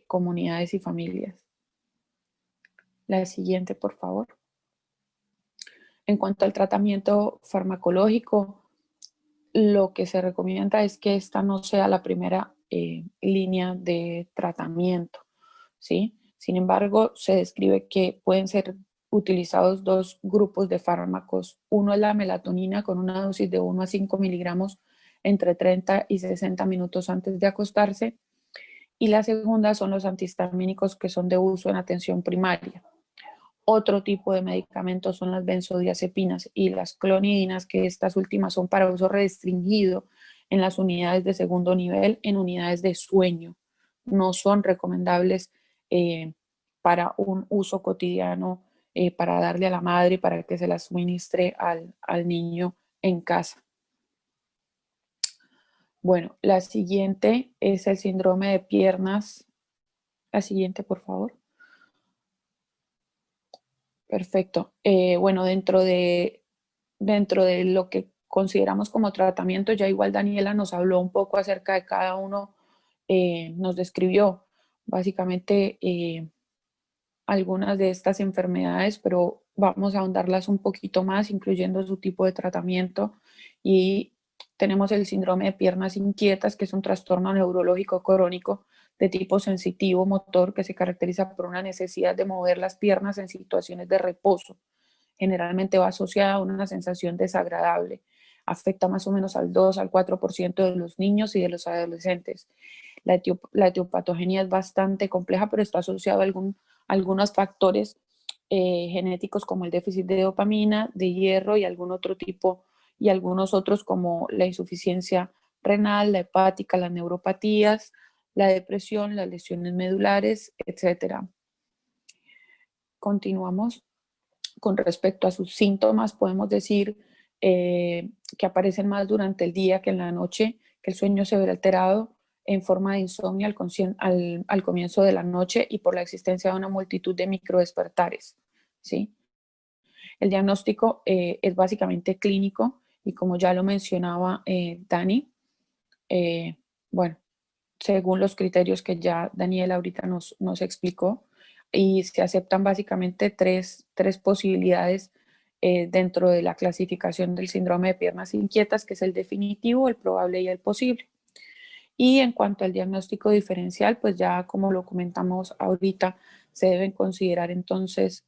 Speaker 3: comunidades y familias. La siguiente, por favor. En cuanto al tratamiento farmacológico, lo que se recomienda es que esta no sea la primera línea de tratamiento, ¿sí? Sin embargo, se describe que pueden ser utilizados 2 grupos de fármacos. Uno es la melatonina con una dosis de 1 a 5 miligramos entre 30 y 60 minutos antes de acostarse. Y la segunda son los antihistamínicos que son de uso en atención primaria. Otro tipo de medicamentos son las benzodiazepinas y las clonidinas, que estas últimas son para uso restringido en las unidades de segundo nivel, en unidades de sueño. No son recomendables para un uso cotidiano, para darle a la madre, para que se las suministre al niño en casa. Bueno, la siguiente es el síndrome de piernas. La siguiente, por favor. Perfecto. Bueno, dentro de lo que consideramos como tratamiento, ya igual Daniela nos habló un poco acerca de cada uno, nos describió básicamente algunas de estas enfermedades, pero vamos a ahondarlas un poquito más, incluyendo su tipo de tratamiento. Y tenemos el síndrome de piernas inquietas, que es un trastorno neurológico crónico de tipo sensitivo motor que se caracteriza por una necesidad de mover las piernas en situaciones de reposo. Generalmente va asociada a una sensación desagradable. Afecta más o menos al 2 al 4% de los niños y de los adolescentes. La etiopatogenia es bastante compleja, pero está asociado a algunos factores genéticos como el déficit de dopamina, de hierro y algún otro tipo, y algunos otros como la insuficiencia renal, la hepática, las neuropatías, la depresión, las lesiones medulares, etc. Continuamos. Con respecto a sus síntomas, podemos decir que aparecen más durante el día que en la noche, que el sueño se ve alterado en forma de insomnio al comienzo de la noche y por la existencia de una multitud de microdespertares, ¿sí? El diagnóstico es básicamente clínico y como ya lo mencionaba Dani, eh, bueno, según los criterios que ya Daniela ahorita nos explicó, y se aceptan básicamente tres posibilidades dentro de la clasificación del síndrome de piernas inquietas, que es el definitivo, el probable y el posible. Y en cuanto al diagnóstico diferencial, pues ya como lo comentamos ahorita, se deben considerar entonces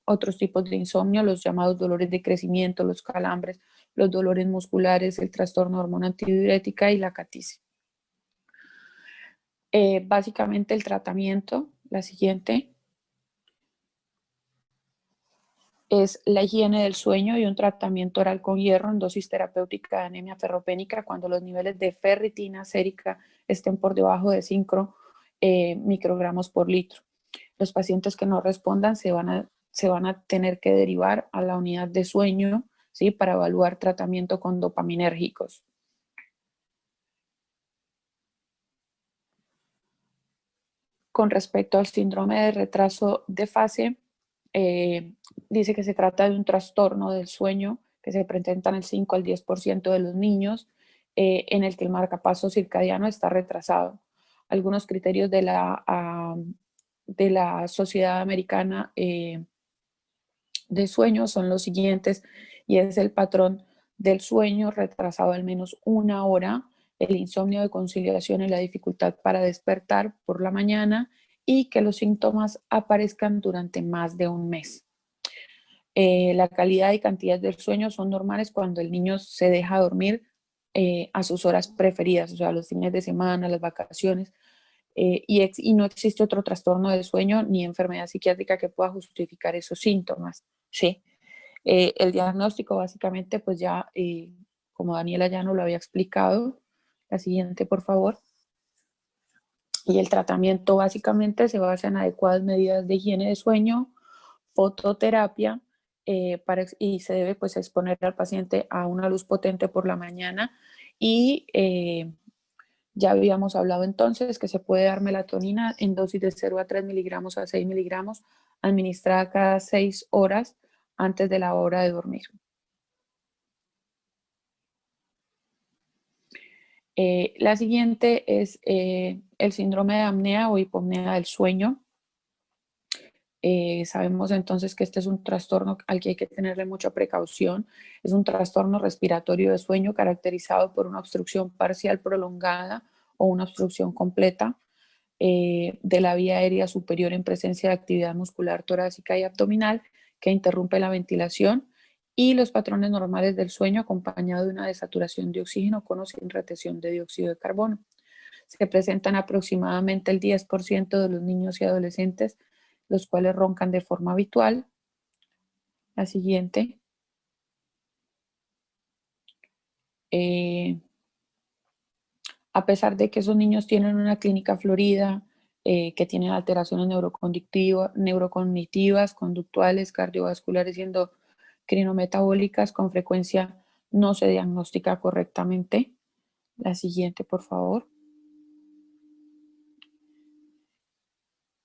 Speaker 3: otros tipos de insomnio, los llamados dolores de crecimiento, los calambres, los dolores musculares, el trastorno de hormona antidiurética y la catice. Básicamente el tratamiento, la siguiente, es la higiene del sueño y un tratamiento oral con hierro en dosis terapéutica de anemia ferropénica cuando los niveles de ferritina sérica estén por debajo de 5 microgramos por litro. Los pacientes que no respondan se van a tener que derivar a la unidad de sueño, ¿sí? Para evaluar tratamiento con dopaminérgicos. Con respecto al síndrome de retraso de fase, dice que se trata de un trastorno del sueño que se presenta en el 5 al 10% de los niños, en el que el marcapaso circadiano está retrasado. Algunos criterios de la Sociedad Americana de Sueño son los siguientes, y es el patrón del sueño retrasado al menos 1 hora, el insomnio de conciliación y la dificultad para despertar por la mañana, y que los síntomas aparezcan durante más de un mes. La calidad y cantidad del sueño son normales cuando el niño se deja dormir a sus horas preferidas, o sea, los fines de semana, las vacaciones, y no existe otro trastorno del sueño ni enfermedad psiquiátrica que pueda justificar esos síntomas, ¿sí? El diagnóstico básicamente, pues ya, como Daniela ya nos lo había explicado, la siguiente, por favor. Y el tratamiento básicamente se basa en adecuadas medidas de higiene de sueño, fototerapia, y se debe pues exponer al paciente a una luz potente por la mañana y ya habíamos hablado entonces que se puede dar melatonina en dosis de 0 a 3 miligramos a 6 miligramos administrada cada 6 horas antes de la hora de dormir. La siguiente es el síndrome de apnea o hipopnea del sueño. Sabemos entonces que este es un trastorno al que hay que tenerle mucha precaución. Es un trastorno respiratorio de sueño caracterizado por una obstrucción parcial prolongada o una obstrucción completa de la vía aérea superior en presencia de actividad muscular torácica y abdominal que interrumpe la ventilación y los patrones normales del sueño acompañado de una desaturación de oxígeno con o sin retención de dióxido de carbono. Se presentan aproximadamente el 10% de los niños y adolescentes, los cuales roncan de forma habitual. La siguiente. A pesar de que esos niños tienen una clínica florida, que tienen alteraciones neurocognitivas, conductuales, cardiovasculares y endocrinometabólicas, con frecuencia no se diagnostica correctamente. La siguiente, por favor.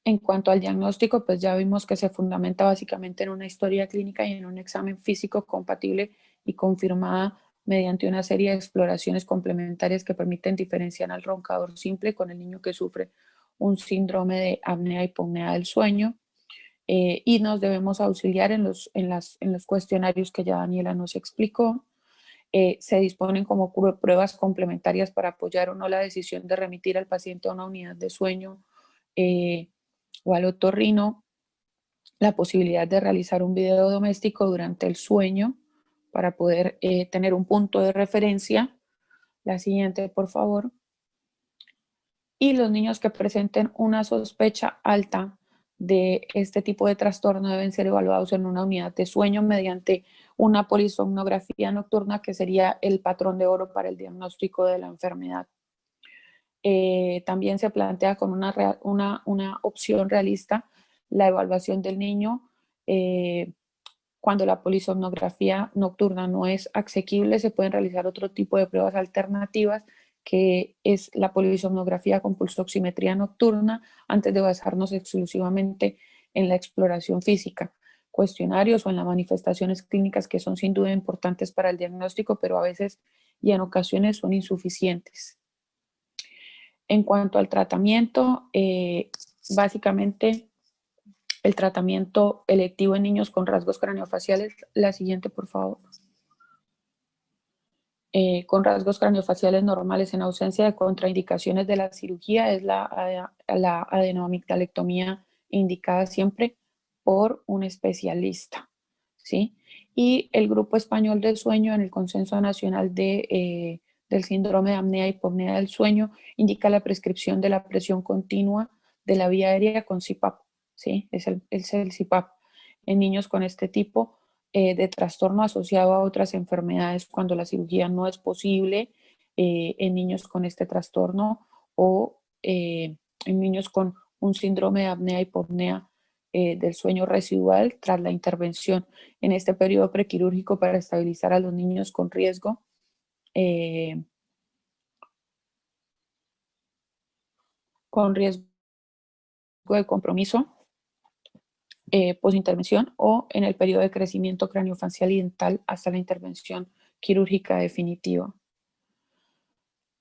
Speaker 3: En cuanto al diagnóstico, pues ya vimos que se fundamenta básicamente en una historia clínica y en un examen físico compatible y confirmada mediante una serie de exploraciones complementarias que permiten diferenciar al roncador simple con el niño que sufre un síndrome de apnea-hipopnea del sueño. Y nos debemos auxiliar en los cuestionarios que ya Daniela nos explicó. Se disponen como pruebas complementarias para apoyar o no la decisión de remitir al paciente a una unidad de sueño o al otorrino, la posibilidad de realizar un video doméstico durante el sueño para poder tener un punto de referencia. La siguiente, por favor. Y los niños que presenten una sospecha alta de este tipo de trastorno deben ser evaluados en una unidad de sueño mediante una polisomnografía nocturna, que sería el patrón de oro para el diagnóstico de la enfermedad. También se plantea con una opción realista la evaluación del niño. Cuando la polisomnografía nocturna no es asequible, se pueden realizar otro tipo de pruebas alternativas, que es la polisomnografía con pulsoximetría nocturna, antes de basarnos exclusivamente en la exploración física, cuestionarios o en las manifestaciones clínicas, que son sin duda importantes para el diagnóstico, pero a veces y en ocasiones son insuficientes. En cuanto al tratamiento, básicamente el tratamiento electivo en niños con rasgos craniofaciales, la siguiente por favor. Con rasgos craniofaciales normales en ausencia de contraindicaciones de la cirugía, es la adenoamigdalectomía, indicada siempre por un especialista, ¿sí? Y el Grupo Español del Sueño, en el Consenso Nacional del Síndrome de Apnea y Hipopnea del Sueño, indica la prescripción de la presión continua de la vía aérea con CPAP, ¿sí? Es el CPAP en niños con este tipo de trastorno asociado a otras enfermedades cuando la cirugía no es posible, en niños con este trastorno, o en niños con un síndrome de apnea-hipopnea del sueño residual tras la intervención en este periodo prequirúrgico para estabilizar a los niños con riesgo de compromiso posintervención, o en el periodo de crecimiento craniofacial y dental hasta la intervención quirúrgica definitiva.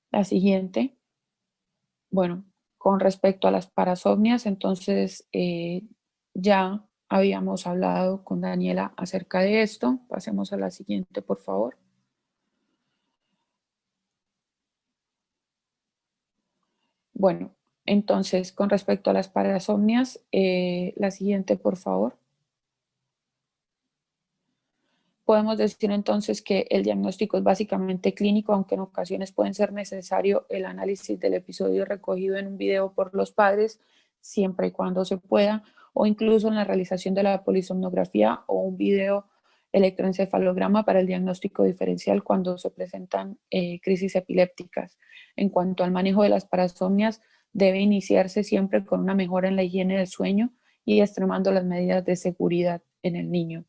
Speaker 3: La siguiente. Bueno, con respecto a las parasomnias, entonces ya habíamos hablado con Daniela acerca de esto. Pasemos a la siguiente, por favor. Bueno, entonces con respecto a las parasomnias, la siguiente, por favor. Podemos decir entonces que el diagnóstico es básicamente clínico, aunque en ocasiones puede ser necesario el análisis del episodio recogido en un video por los padres, siempre y cuando se pueda, o incluso en la realización de la polisomnografía o un video electroencefalograma para el diagnóstico diferencial cuando se presentan crisis epilépticas. En cuanto al manejo de las parasomnias, debe iniciarse siempre con una mejora en la higiene del sueño y extremando las medidas de seguridad en el niño.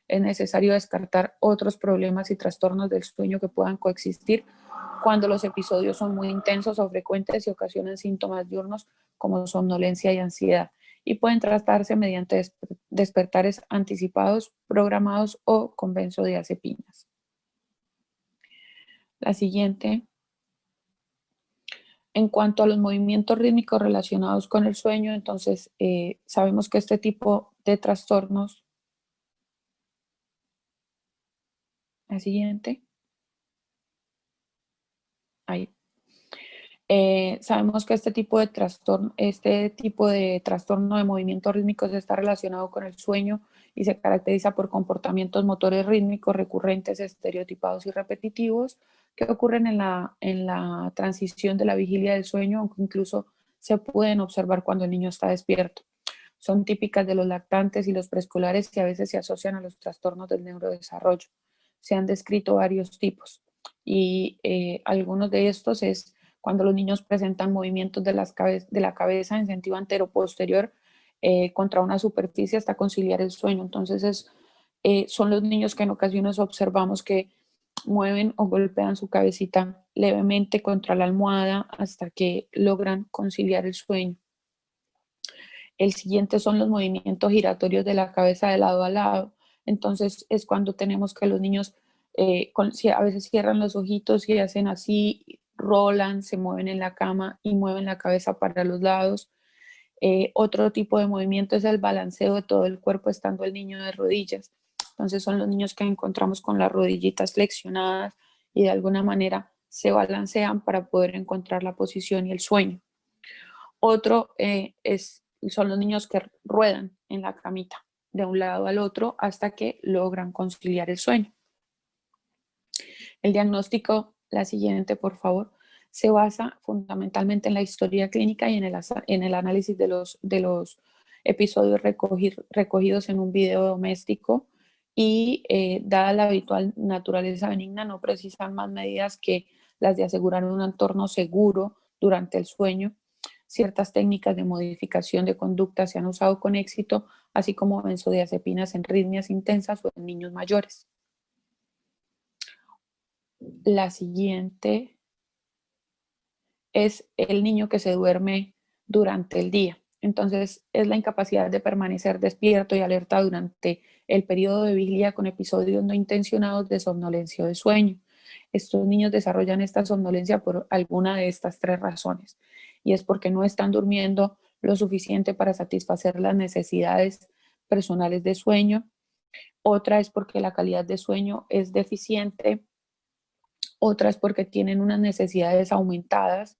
Speaker 3: Es necesario descartar otros problemas y trastornos del sueño que puedan coexistir cuando los episodios son muy intensos o frecuentes y ocasionan síntomas diurnos como somnolencia y ansiedad, y pueden tratarse mediante despertares anticipados, programados o con benzodiazepinas. La siguiente. En cuanto a los movimientos rítmicos relacionados con el sueño, entonces sabemos que este tipo de trastornos. La siguiente. Ahí. Sabemos que este tipo de trastorno de movimientos rítmicos está relacionado con el sueño y se caracteriza por comportamientos motores rítmicos recurrentes, estereotipados y repetitivos, que ocurren en la transición de la vigilia del sueño, aunque incluso se pueden observar cuando el niño está despierto. Son típicas de los lactantes y los preescolares, que a veces se asocian a los trastornos del neurodesarrollo. Se han descrito varios tipos, y algunos de estos es cuando los niños presentan movimientos de la cabeza en sentido antero-posterior contra una superficie hasta conciliar el sueño. Entonces son los niños que en ocasiones observamos que mueven o golpean su cabecita levemente contra la almohada hasta que logran conciliar el sueño. El siguiente son los movimientos giratorios de la cabeza de lado a lado. Entonces es cuando tenemos que los niños a veces cierran los ojitos y hacen así, rolan, se mueven en la cama y mueven la cabeza para los lados. Otro tipo de movimiento es el balanceo de todo el cuerpo estando el niño de rodillas. Entonces son los niños que encontramos con las rodillitas flexionadas y de alguna manera se balancean para poder encontrar la posición y el sueño. Otro son los niños que ruedan en la camita de un lado al otro hasta que logran conciliar el sueño. El diagnóstico, la siguiente por favor, se basa fundamentalmente en la historia clínica y en el análisis de los episodios recogidos en un video doméstico y dada la habitual naturaleza benigna no precisan más medidas que las de asegurar un entorno seguro durante el sueño. Ciertas técnicas de modificación de conducta se han usado con éxito, así como benzodiazepinas en arritmias intensas o en niños mayores. La siguiente es el niño que se duerme durante el día. Entonces, es la incapacidad de permanecer despierto y alerta durante el periodo de vigilia con episodios no intencionados de somnolencia o de sueño. Estos niños desarrollan esta somnolencia por alguna de estas tres razones. Y es porque no están durmiendo lo suficiente para satisfacer las necesidades personales de sueño. Otra es porque la calidad de sueño es deficiente. Otra es porque tienen unas necesidades aumentadas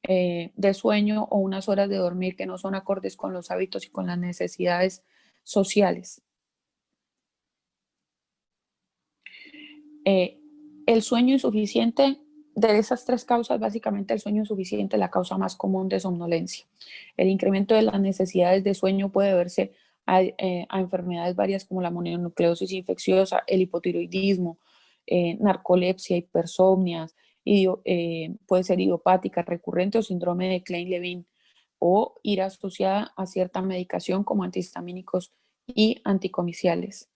Speaker 3: de sueño o unas horas de dormir que no son acordes con los hábitos y con las necesidades sociales. El sueño insuficiente, de esas tres causas, básicamente el sueño insuficiente es la causa más común de somnolencia. El incremento de las necesidades de sueño puede deberse a enfermedades varias como la mononucleosis infecciosa, el hipotiroidismo, narcolepsia, hipersomnias, puede ser idiopática, recurrente o síndrome de Klein-Levin, o ir asociada a cierta medicación como antihistamínicos y anticomiciales.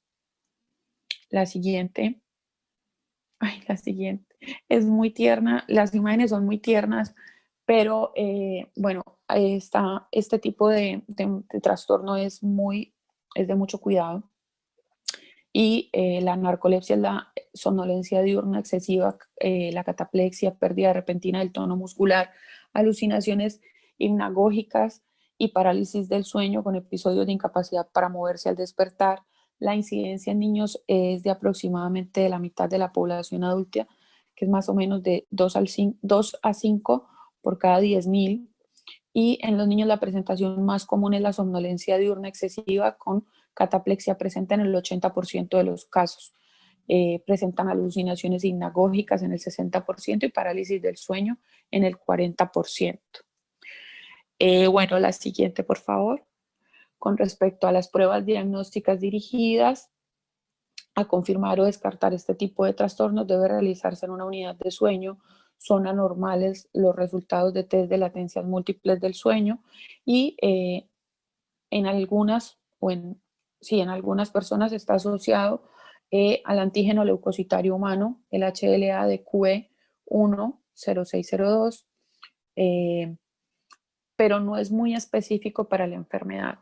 Speaker 3: La siguiente. La siguiente. Es muy tierna, las imágenes son muy tiernas, pero bueno, este tipo de trastorno es de mucho cuidado. Y la narcolepsia es la somnolencia diurna excesiva, la cataplexia, pérdida repentina del tono muscular, alucinaciones hipnagógicas y parálisis del sueño con episodios de incapacidad para moverse al despertar. La incidencia en niños es de aproximadamente de la mitad de la población adulta, que es más o menos de 2 a 5 por cada 10.000. Y en los niños la presentación más común es la somnolencia diurna excesiva con cataplexia presente en el 80% de los casos. Presentan alucinaciones hipnagógicas en el 60% y parálisis del sueño en el 40%. Bueno, la siguiente, por favor. Con respecto a las pruebas diagnósticas dirigidas a confirmar o descartar este tipo de trastornos, debe realizarse en una unidad de sueño. Son anormales los resultados de test de latencias múltiples del sueño y en algunas algunas personas está asociado al antígeno leucocitario humano, el HLA de QE10602, pero no es muy específico para la enfermedad.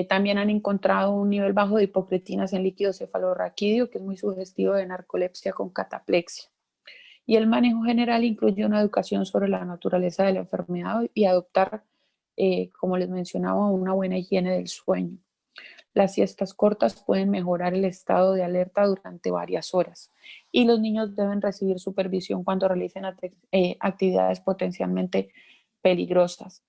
Speaker 3: También han encontrado un nivel bajo de hipocretinas en líquido cefalorraquídeo, que es muy sugestivo de narcolepsia con cataplexia. Y el manejo general incluye una educación sobre la naturaleza de la enfermedad y adoptar, como les mencionaba, una buena higiene del sueño. Las siestas cortas pueden mejorar el estado de alerta durante varias horas y los niños deben recibir supervisión cuando realicen actividades potencialmente peligrosas.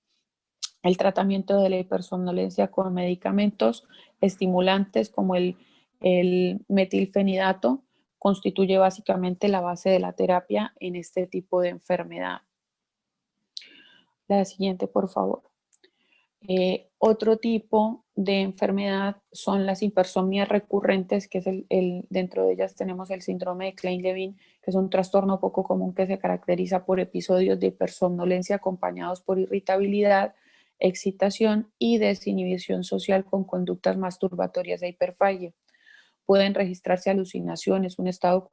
Speaker 3: El tratamiento de la hipersomnolencia con medicamentos estimulantes como el metilfenidato constituye básicamente la base de la terapia en este tipo de enfermedad. La siguiente, por favor. Otro tipo de enfermedad son las hipersomnias recurrentes, que es dentro de ellas tenemos el síndrome de Klein-Levin, que es un trastorno poco común que se caracteriza por episodios de hipersomnolencia acompañados por irritabilidad, excitación y desinhibición social con conductas masturbatorias e hiperfagia. pueden registrarse alucinaciones, un estado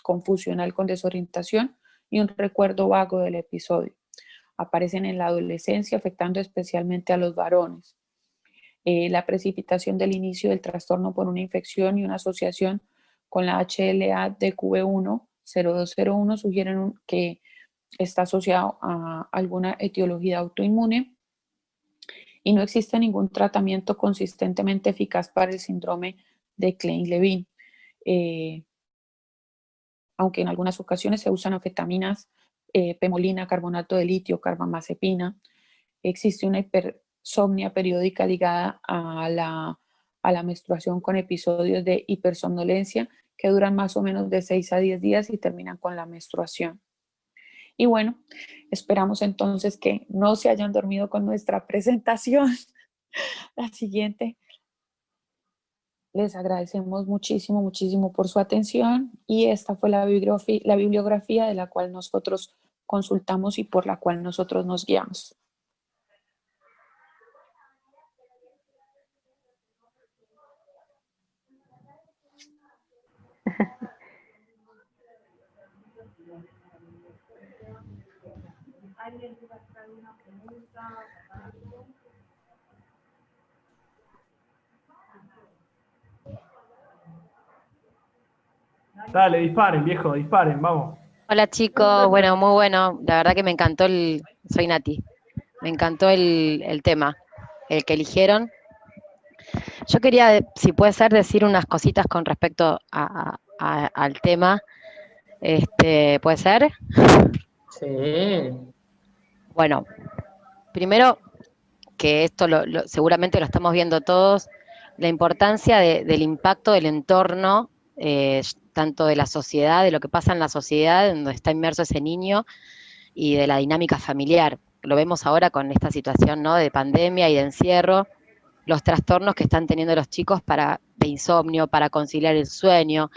Speaker 3: confusional con desorientación y un recuerdo vago del episodio. Aparecen en la adolescencia, afectando especialmente a los varones. La precipitación del inicio del trastorno por una infección y una asociación con la HLA-DQ1-0201 sugieren que está asociado a alguna etiología autoinmune y no existe ningún tratamiento consistentemente eficaz para el síndrome de Klein-Levin. Aunque en algunas ocasiones se usan anfetaminas, pemolina, carbonato de litio, carbamazepina, existe una hipersomnia periódica ligada a la menstruación con episodios de hipersomnolencia que duran más o menos de 6 a 10 días y terminan con la menstruación. Y bueno, esperamos entonces que no se hayan dormido con nuestra presentación. La siguiente. Les agradecemos muchísimo, muchísimo por su atención y esta fue la bibliografía de la cual nosotros consultamos y por la cual nosotros nos guiamos.
Speaker 1: Dale, disparen, viejo, disparen, vamos.
Speaker 4: Hola chicos, bueno, muy bueno, la verdad que me encantó soy Nati, me encantó el tema, el que eligieron. Yo quería, si puede ser, decir unas cositas con respecto al tema, ¿puede ser?
Speaker 2: Sí.
Speaker 4: Bueno, primero que esto seguramente lo estamos viendo todos, la importancia del impacto del entorno, tanto de la sociedad, de lo que pasa en la sociedad, donde está inmerso ese niño, y de la dinámica familiar. Lo vemos ahora con esta situación, ¿no?, de pandemia y de encierro, los trastornos que están teniendo los chicos de insomnio, para conciliar el sueño,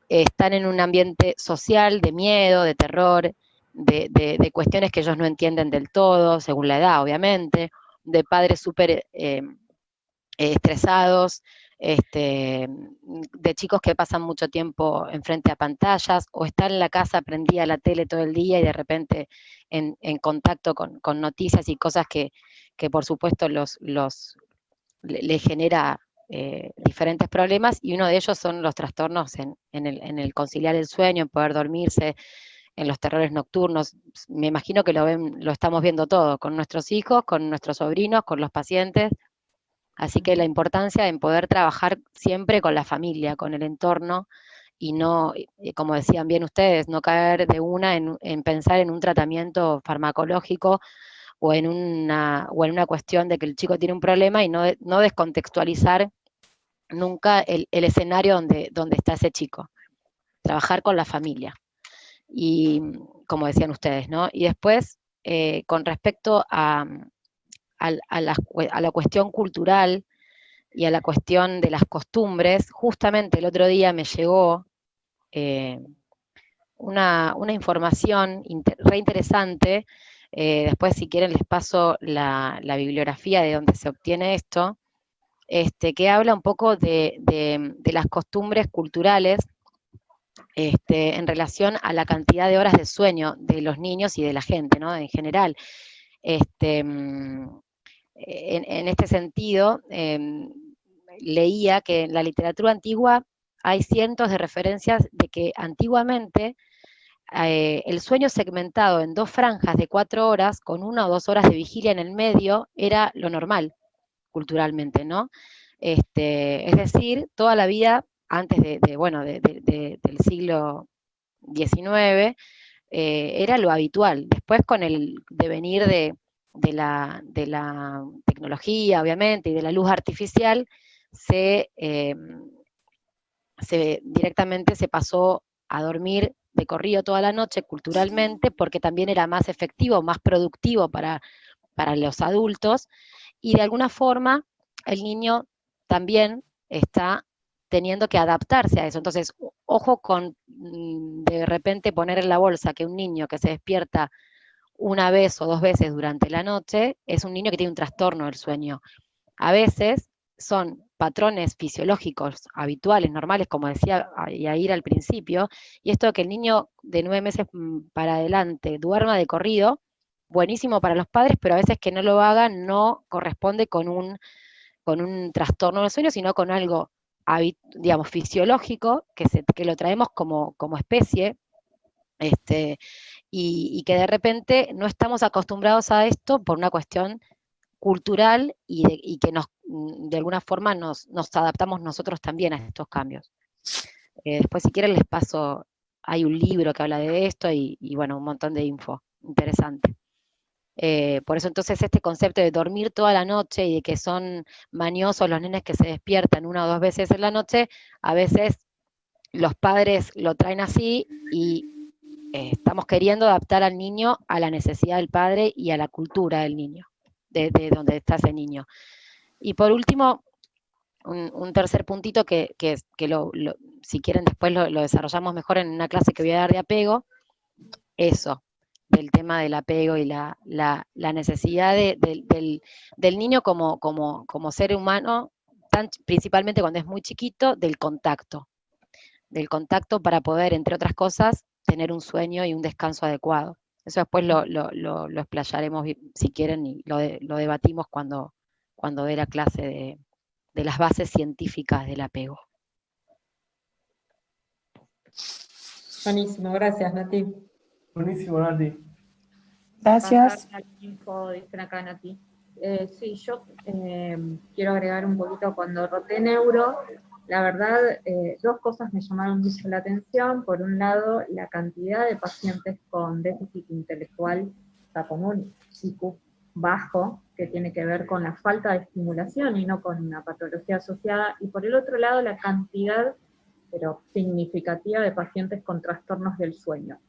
Speaker 4: están en un ambiente social de miedo, de terror, de cuestiones que ellos no entienden del todo, según la edad, obviamente, de padres súper estresados, de chicos que pasan mucho tiempo enfrente a pantallas, o están en la casa prendida la tele todo el día y de repente en contacto con noticias y cosas que por supuesto le genera diferentes problemas, y uno de ellos son los trastornos en el conciliar el sueño, en poder dormirse, en los terrores nocturnos. Me imagino que lo estamos viendo todo, con nuestros hijos, con nuestros sobrinos, con los pacientes. Así que la importancia en poder trabajar siempre con la familia, con el entorno, y no, como decían bien ustedes, no caer de una en pensar en un tratamiento farmacológico o en una cuestión de que el chico tiene un problema, y no descontextualizar nunca el escenario donde está ese chico. Trabajar con la familia. Y como decían ustedes, ¿no? Y después, con respecto a la cuestión cultural y a la cuestión de las costumbres, justamente el otro día me llegó una información re interesante. Después, si quieren, les paso la bibliografía de donde se obtiene esto, que habla un poco de las costumbres culturales en relación a la cantidad de horas de sueño de los niños y de la gente, ¿no?, en general. En este sentido, leía que en la literatura antigua hay cientos de referencias de que antiguamente el sueño segmentado en 2 franjas de 4 horas, con 1 o 2 horas de vigilia en el medio, era lo normal culturalmente, ¿no? Es decir, toda la vida antes del siglo XIX era lo habitual. Después, con el devenir de la tecnología, obviamente, y de la luz artificial, directamente se pasó a dormir de corrido toda la noche culturalmente, porque también era más efectivo, más productivo para los adultos, y de alguna forma el niño también está teniendo que adaptarse a eso. Entonces, ojo con de repente poner en la bolsa que un niño que se despierta 1 vez o 2 veces durante la noche es un niño que tiene un trastorno del sueño. A veces son patrones fisiológicos habituales, normales, como decía Yair al principio, y esto de que el niño de 9 meses para adelante duerma de corrido, buenísimo para los padres, pero a veces que no lo hagan no corresponde con un trastorno del sueño, sino con algo, digamos, fisiológico, que lo traemos como especie, y que de repente no estamos acostumbrados a esto por una cuestión cultural y que de alguna forma nos adaptamos nosotros también a estos cambios. Después, si quieren, les paso, hay un libro que habla de esto y bueno, un montón de info interesante. Por eso entonces este concepto de dormir toda la noche y de que son mañosos los nenes que se despiertan 1 o 2 veces en la noche, a veces los padres lo traen así y estamos queriendo adaptar al niño a la necesidad del padre y a la cultura del niño, de donde está ese niño. Y por último, un tercer puntito que si quieren después lo desarrollamos mejor en una clase que voy a dar de apego, eso, del tema del apego y la necesidad del niño como ser humano, principalmente cuando es muy chiquito, del contacto para poder, entre otras cosas, tener un sueño y un descanso adecuado. Eso después lo explayaremos si quieren y lo debatimos cuando dé la clase de las bases científicas del apego.
Speaker 2: Buenísimo, gracias, Nati.
Speaker 1: Buenísimo, Nati.
Speaker 3: Gracias.
Speaker 2: Pasar al info, dicen acá, Nati. Sí, yo quiero agregar un poquito, cuando roté neuro, la verdad, 2 cosas me llamaron mucho la atención. Por un lado, la cantidad de pacientes con déficit intelectual, o sea, con un IQ bajo, que tiene que ver con la falta de estimulación y no con una patología asociada, y por el otro lado, la cantidad, pero significativa, de pacientes con trastornos del sueño,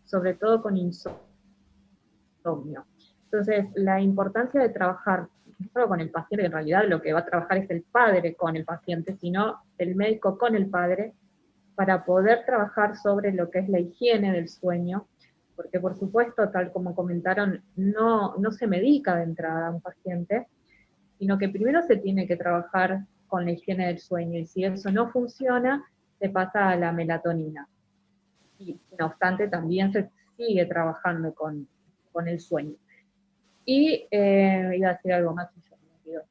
Speaker 2: sobre todo con insomnio. Entonces, la importancia de trabajar no solo con el paciente, que en realidad lo que va a trabajar es el padre con el paciente, sino el médico con el padre, para poder trabajar sobre lo que es la higiene del sueño, porque por supuesto, tal como comentaron, no se medica de entrada a un paciente, sino que primero se tiene que trabajar con la higiene del sueño, y si eso no funciona, se pasa a la melatonina. Y no obstante, también se sigue trabajando con el sueño. Y iba a decir algo más y yo me olvidó.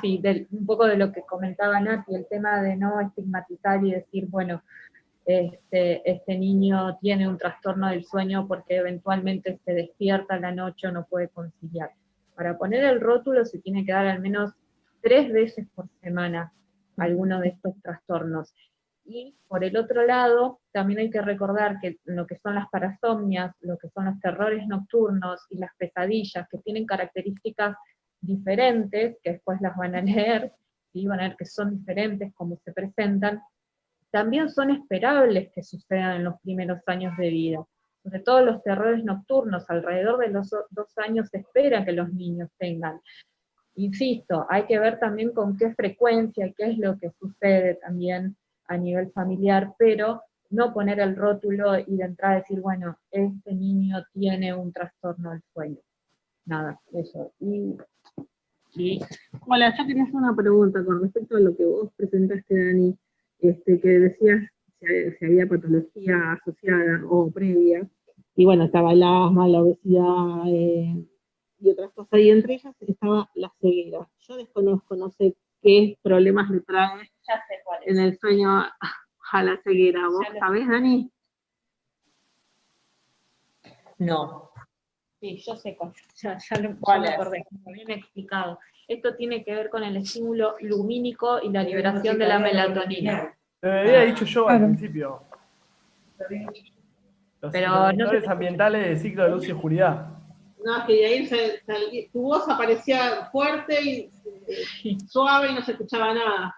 Speaker 2: Sí, un poco de lo que comentaba Nati, el tema de no estigmatizar y decir, bueno, este niño tiene un trastorno del sueño porque eventualmente se despierta a la noche o no puede conciliar. Para poner el rótulo se tiene que dar al menos 3 veces por semana alguno de estos trastornos. Y por el otro lado, también hay que recordar que lo que son las parasomnias, lo que son los terrores nocturnos y las pesadillas, que tienen características diferentes, que después las van a leer, y van a ver que son diferentes como se presentan, también son esperables que sucedan en los primeros años de vida. Sobre todo los terrores nocturnos, alrededor de los 2 años se espera que los niños tengan. Insisto, hay que ver también con qué frecuencia, qué es lo que sucede también a nivel familiar, pero no poner el rótulo y de entrada decir, bueno, este niño tiene un trastorno del sueño. Nada, eso.
Speaker 5: Hola, yo quería hacer una pregunta con respecto a lo que vos presentaste, Dani, que decías si había patología asociada o previa, y bueno, estaba el asma, la obesidad y otras cosas, y entre ellas estaba la ceguera. Yo desconozco, no sé qué problemas le trae en el sueño a la ceguera. ¿Vos sabés, Dani?
Speaker 2: No. Sí, yo sé cuál, ya me acordé, me habían explicado. Esto tiene que ver con el estímulo lumínico y la liberación de la melatonina.
Speaker 1: Lo había dicho yo al principio. Los indicadores ambientales del ciclo de luz y oscuridad.
Speaker 5: No, que de ahí tu voz aparecía fuerte y suave y no se escuchaba nada.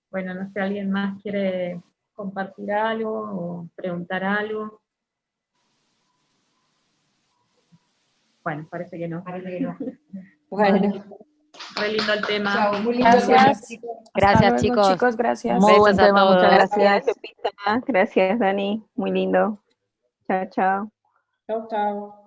Speaker 2: Bueno, no sé, ¿alguien más quiere compartir algo o preguntar algo? Bueno, parece que no.
Speaker 3: Bueno.
Speaker 2: Re lindo el tema.
Speaker 3: Gracias.
Speaker 4: Gracias,
Speaker 3: Luego,
Speaker 4: chicos.
Speaker 3: Gracias.
Speaker 6: Muy buen
Speaker 4: Besos a
Speaker 6: tema,
Speaker 4: todos.
Speaker 6: muchas gracias. Gracias, Dani. Muy lindo. Chao, chao.
Speaker 2: Chau, chau.